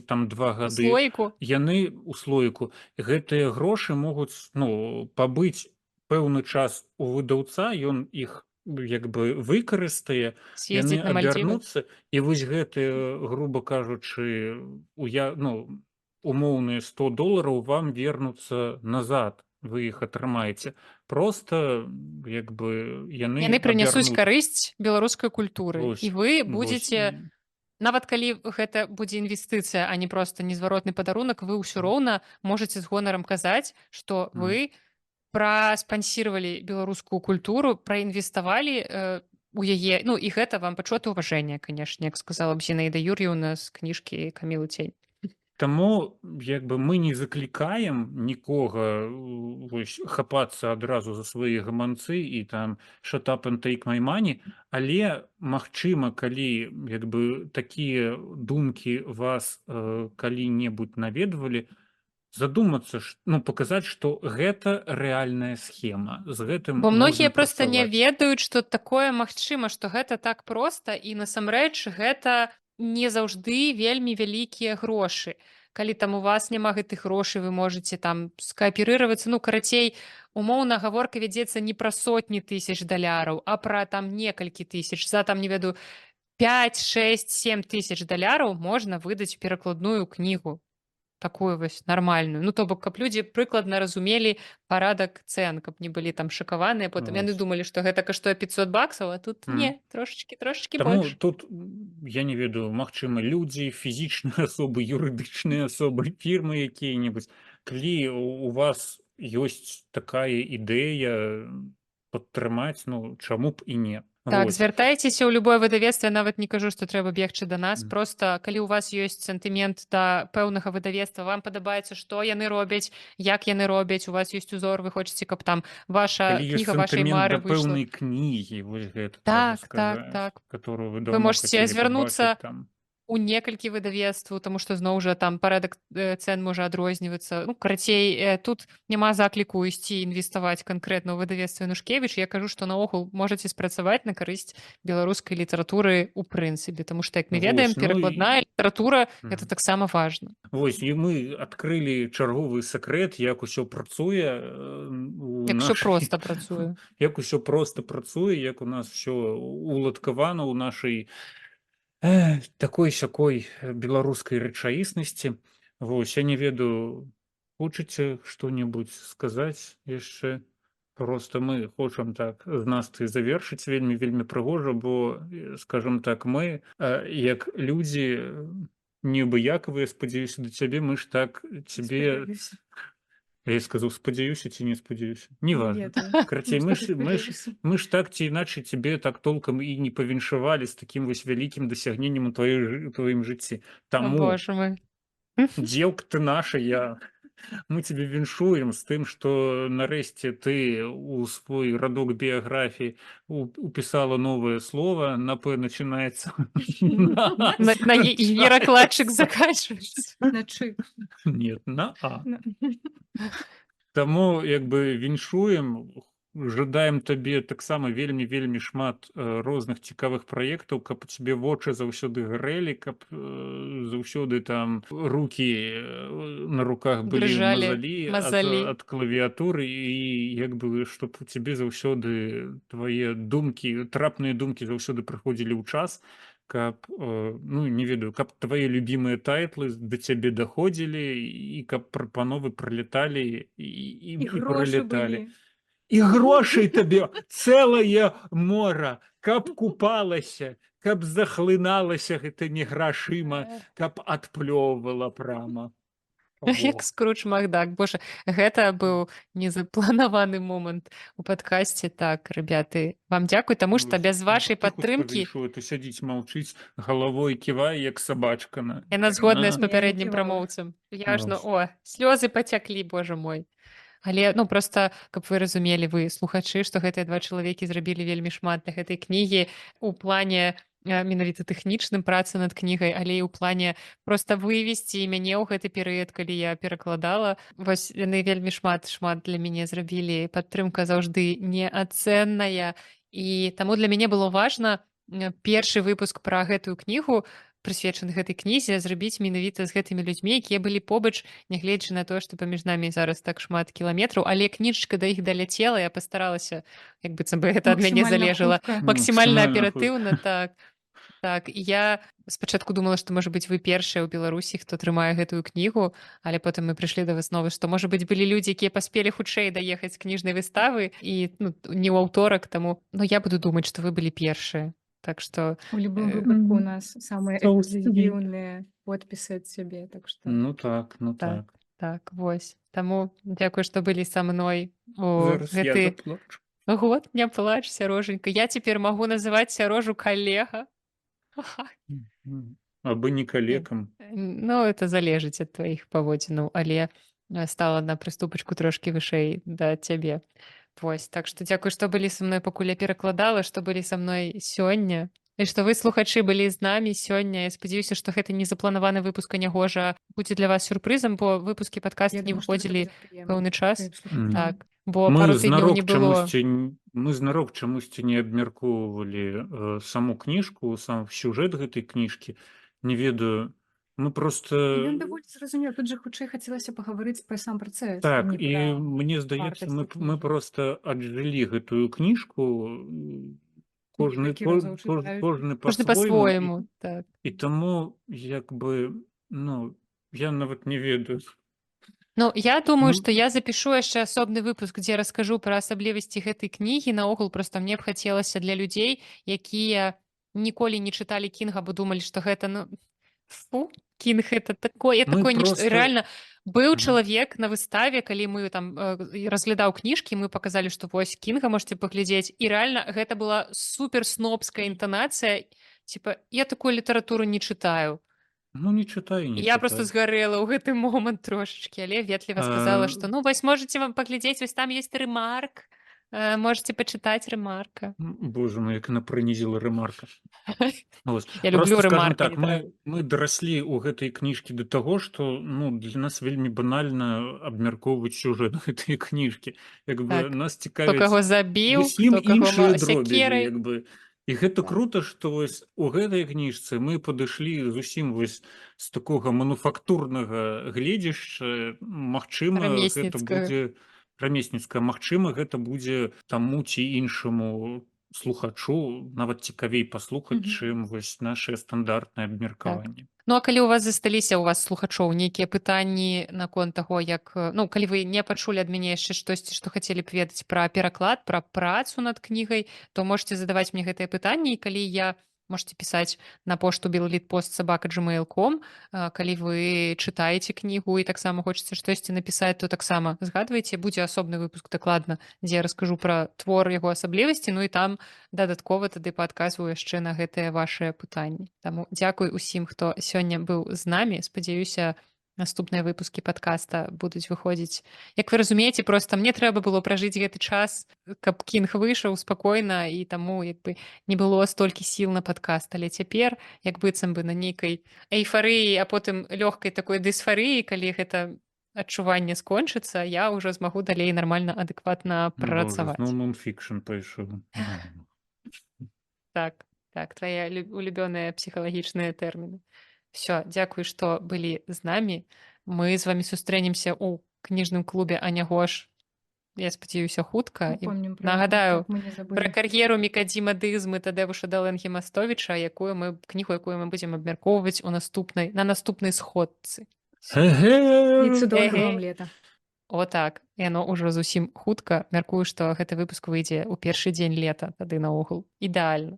там 2 у гады, слоіку. яны ў слоіку. Гэтыя грошы могуць, ну, пабыць пэўны час у выдаўца, ён іх як бы выкарыстае, яны З'ездзіць на Мальдзівы. абярнуцца, і вось гэтыя, груба кажучы, ну, умоўныя $100 вам вернуцца назад, вы іх атрымаеце. Проста як бы Яны прынясуць карысць беларускай культуры. Вось, І вы вось. будзеце, нават калі гэта будзе інвестыцыя, а не проста незваротны падарунак, вы ўсё роўна можаце з гонарам казаць, што вы праспансіравалі беларускую культуру, праінвеставалі у яе, ну, і гэта вам пачуццё ўважэння, канешне, як сказала б Зінаіда Юр'еўна з кніжкі Камілы Цень. Таму як бы мы не заклікаем нікога вось хапацца адразу за свае гаманцы і там shut up and take my money, але магчыма, калі як бы такія думкі вас калі-небудзь наведвалі, задумацца, ну, паказаць, што гэта рэальная схема. З гэтым Бо многія можна проста не працаваць. ведаюць, што такое магчыма, што гэта так проста, і насамрэч гэта не заўжды вельмі вялікія грошы. Калі там у вас няма гэтых грошай, вы можаце там скааперыравацца, ну, карацей, умоўна гаворка вядзецца не пра сотні тысяч даляраў, а пра там некалькі тысяч. За там, не ведаю, 5, 6, 7 тысяч даляраў можна выдаць перакладную кнігу. такую вось нармальную, ну то бок каб людзі прыкладна разумелі парадак цэн, каб не былі там шакаваныя, потым яны Вось. думалі, што гэта каштуе 500 баксаў, а тут М. не, трошачкі Таму больш. тут я не ведаю, магчыма, людзі, фізічныя асобы, юрыдычныя асобы, фірмы якія-небудзь. Калі у вас ёсць такая ідэя падтрымаць, ну чаму б і не. Так, Вось. звяртайцеся ў любое выдавецтва, я нават не кажу, што трэба бегчы да нас. М. Проста калі ў вас ёсць сентымент да пэўнага выдавецтва, вам падабаецца, што яны робяць, як яны робяць, у вас ёсць узор, вы хочаце, каб там ваша Калі ёсць кніга вашай сентымент мары да выйшла. пэўнай кнігі, вось гэта трэба Так, так, сказаць, так. которую вы Вы даўно можете хацелі звярнуцца пабачыць там. у некалькі выдавецтваў, таму што зноў жа там парадак цэн можа адрознівацца. Ну, карацей, тут няма закліку ісці інвеставаць канкрэтна ў выдавецтва Янушкевіч. Я кажу, што наогул можаце спрацаваць на карысць беларускай літаратуры ў прынцыпе, таму што, як мы ведаем, Вось, ну перакладная літаратура гэта Мгм. таксама важна. Вось і мы адкрылі чарговы сакрэт, як усё працуе у Як усё нашай проста працуе. як усё проста працуе, як у нас всё уладкавана ў нашай такой-сякой беларускай рэчаіснасці. Вось я не ведаю, хочаце што-небудзь сказаць яшчэ? Просто мы хочам так з настрай завершыць вельмі прыгожа, бо скажем так, мы як людзі неабыякавыя, спадзяюся, да цябе, мы ж так цябе Спадзяюся. я сказаў спадзяюся ці не спадзяюся, неважна. Нет, Карацей, что ты спадзяюся. мы ж так ці іначай цябе так толкам і не павіншавалі з такім вось вялікім дасягненнем у тваім жыцці. О, Таму боже мой. дзелка ты наша, мы тебе віншуем з тым, што нарэшце ты у свой радок біяграфіі упісала новае слово, на П начинается. На геракладчык заканчваецца. На чы. Нет, на А. На- Таму як бы віншуем, жадаем табе таксама вельмі шмат розных цікавых праектаў, каб у цябе вочы заўсёды гарэлі, каб заўсёды там рукі на руках былі Дрыжалі, мазалі. ад клавіатуры і як бы чтоб у цябе заўсёды твае думкі, трапныя думкі заўсёды прыходзілі ў час, каб ну не ведаю, каб твае любімыя тайтлы да цябе даходзілі і каб прапановы прылеталі і І грошы прылеталі. былі. І грошай табе цэлае мора, каб купалася, каб захлыналася гэта не грашыма, каб адплёвала прама. Як Скрудж Макдак. Боже, гэта быў незапланаваны момант у падкасці. Так, ребяты, вам дзякуй, таму што без вашай падтрымкі Ты сядзіць маўчыць, галавой ківае як сабачка на. яна згодная з Не, не папярэднім ківала. прамоўцам. Я ж, ну, Ну, слёзы пацяклі, боже мой. Але ну проста каб вы разумелі, вы слухачы, што гэтыя два чалавекі зрабілі вельмі шмат для гэтай кнігі у плане менавіта тэхнічным працы над кнігай, але і ў плане проста вывесці мяне ў гэты перыяд, калі я перакладала. Вось яны вельмі шмат для мяне зрабілі. Падтрымка заўжды неацэнная. І таму для мяне было важна першы выпуск пра гэтую кнігу, прысвечаны гэтай кнізе, зрабіць менавіта з гэтымі людзьмі, якія былі побач, нягледзячы на тое, што паміж намі зараз так шмат кіламетраў, але кніжачка да іх даляцела, я пастаралася, як быццам бы гэта ад мяне Максімальна залежала хутка. максімальна Максімальна аператыўна. Так, і я спачатку думала, што можа быць вы першыя ў Беларусі, хто трымае гэтую кнігу, але потым мы прыйшлі да высновы, што можа быць былі людзі, якія паспелі хутчэй даехаць з кніжнай выставы і не ў аўторак, таму я буду думаць, што вы былі першыя. Так што У любым Э, выпадку у нас самые Соус эксклюзивные подписи от себе, так что Ну так. Так, вось. Таму дзякуй, што былі са мной у Зараз я гэты заплачу. год. Не плач, Сярожанька. Я цяпер магу называць Сярожу калега. Абы не калекам. Ну, это залежыць ад тваіх паводзінаў, але стала на прыступачку трошкі вышэй да цябе. Вось, так што дзякуй, што былі са мной, пакуль я перакладала, што былі са мной сёння. І што вы, слухачы, былі з намі сёння. Я спадзяюся, што гэта незапланаваны выпуск Анягожа будзе для вас сюрпрызам, бо выпускі падкаста я не думаю, что это выходзілі будет приемлемо. пэўны час. Мгм. Так, бо пару тыдняў не было. Мы знарок чамусьці не абмяркоўвалі саму кніжку, сам сюжэт гэтай кніжкі. Не ведаю, мы просто Ён даволі зразумеў, тут же хутчэй хацелася паговорыць пра сам працэс, так, не і пра мне здаецца, вартасць мы кнігі. просто аджылі гэтую кніжку, кожны Некалькі разоў чытаюць. кожны Кожны па-свойму, па-свойму. Так. і таму як бы ну Я нават не ведаю. Ну, я думаю, Ну, што я запішу яшчэ асобны выпуск, дзе раскажу пра асаблівасці гэтай кнігі. Наогул проста мне б хацелася для людзей, якія ніколі не чыталі Кінга, бо думалі, што гэта ну фу, Кінг это такое мы такое ніч просто рэальна быў Мгм. чалавек на выставе, калі мы там разглядаў кніжкі, мы паказалі, што вось Кінга можете паглядзець і рэальна гэта была супер снобская інтанацыя. Типа я такую літаратуру не чытаю. Ну, не чытай, не Я просто чытай. згарэла ў гэты момант трошачкі, але ветліва сказала, А, што ну вось можаце вам паглядзець, вось там ёсць рэмарк, можаце пачытаць рэмарка. Боже мой, як яна прынізіла рэмарка. Вось. Я люблю Просто скажем рэмарка, так, не трэба. мы дараслі ў гэтай кніжкі да таго, што ну, для нас вельмі банальна абмяркоўваць сюжэт гэтай кніжкі. Як бы Так. нас Хто каго цікавяць забіў, зусім хто каго іншыя дробязі. сякерай. Як бы. І гэта Так. круто, што вось у гэтай кніжцы мы падышлі зусім вось з такога мануфактурнага гледзяшча. Магчыма, гэта Рамесніцкага. будзе рамесніцкая. Магчыма, гэта будзе таму ці іншаму слухачу нават цікавей паслухаць, Мгм. чым вось нашае стандартнае Так. абмеркаванне. Ну а калі ў вас засталіся ў вас слухачоў нейкія пытанні наконт таго, як ну калі вы не пачулі ад мяне яшчэ штосьці, што хацелі б ведаць пра пераклад, пра працу над кнігай, то можете задаваць мне гэтыя пытанні, і калі я можете пісаць на пошту belleetpost@gmail.com, калі вы чытаеце кнігу і таксама хочаце штосьці напісаць, то таксама згадвайце, будзе асобны выпуск дакладна, дзе я раскажу пра твор яго асаблівасці, ну і там дадаткова тады паадказваю яшчэ на гэтыя вашыя пытанні. Таму дзякуй усім, хто сёння быў з намі. Спадзяюся, наступныя выпускі падкаста будуць выходзіць. Як вы разумееце, проста мне трэба было пражыць гэты час, каб Кінг выйшаў спакойна, і таму як бы не было столькі сіл на падкаст. Але цяпер як быццам бы на нейкай эйфарыі, а потым лёгкай такой дысфарыі, калі гэта адчуванне скончыцца, я ўжо змагу далей нармальна адэкватна Боже, зноў працаваць. нон-фікшн пайшоў. Так, так, твоя улюбёныя псіхалагічныя тэрміны. Все, дзякуй, што былі з намі. Мы з вамі сустрэнемся ў кніжным клубе Анягош. Я спадзяюся хутка. І Напомним про яго, нагадаю каб мы не пра забылі. кар'еру Мікадзіма Дызмы Тадеуша Даленгі-Мастовіча, кнігу, якую мы будзем абмяркоўваць на наступнай сходцы. І цудоўнага Эгэ. вам лета. О так, яно ўжо зусім хутка. Мяркую, што гэты выпуск выйдзе ў першы дзень лета, тады наогул. Ідэальна.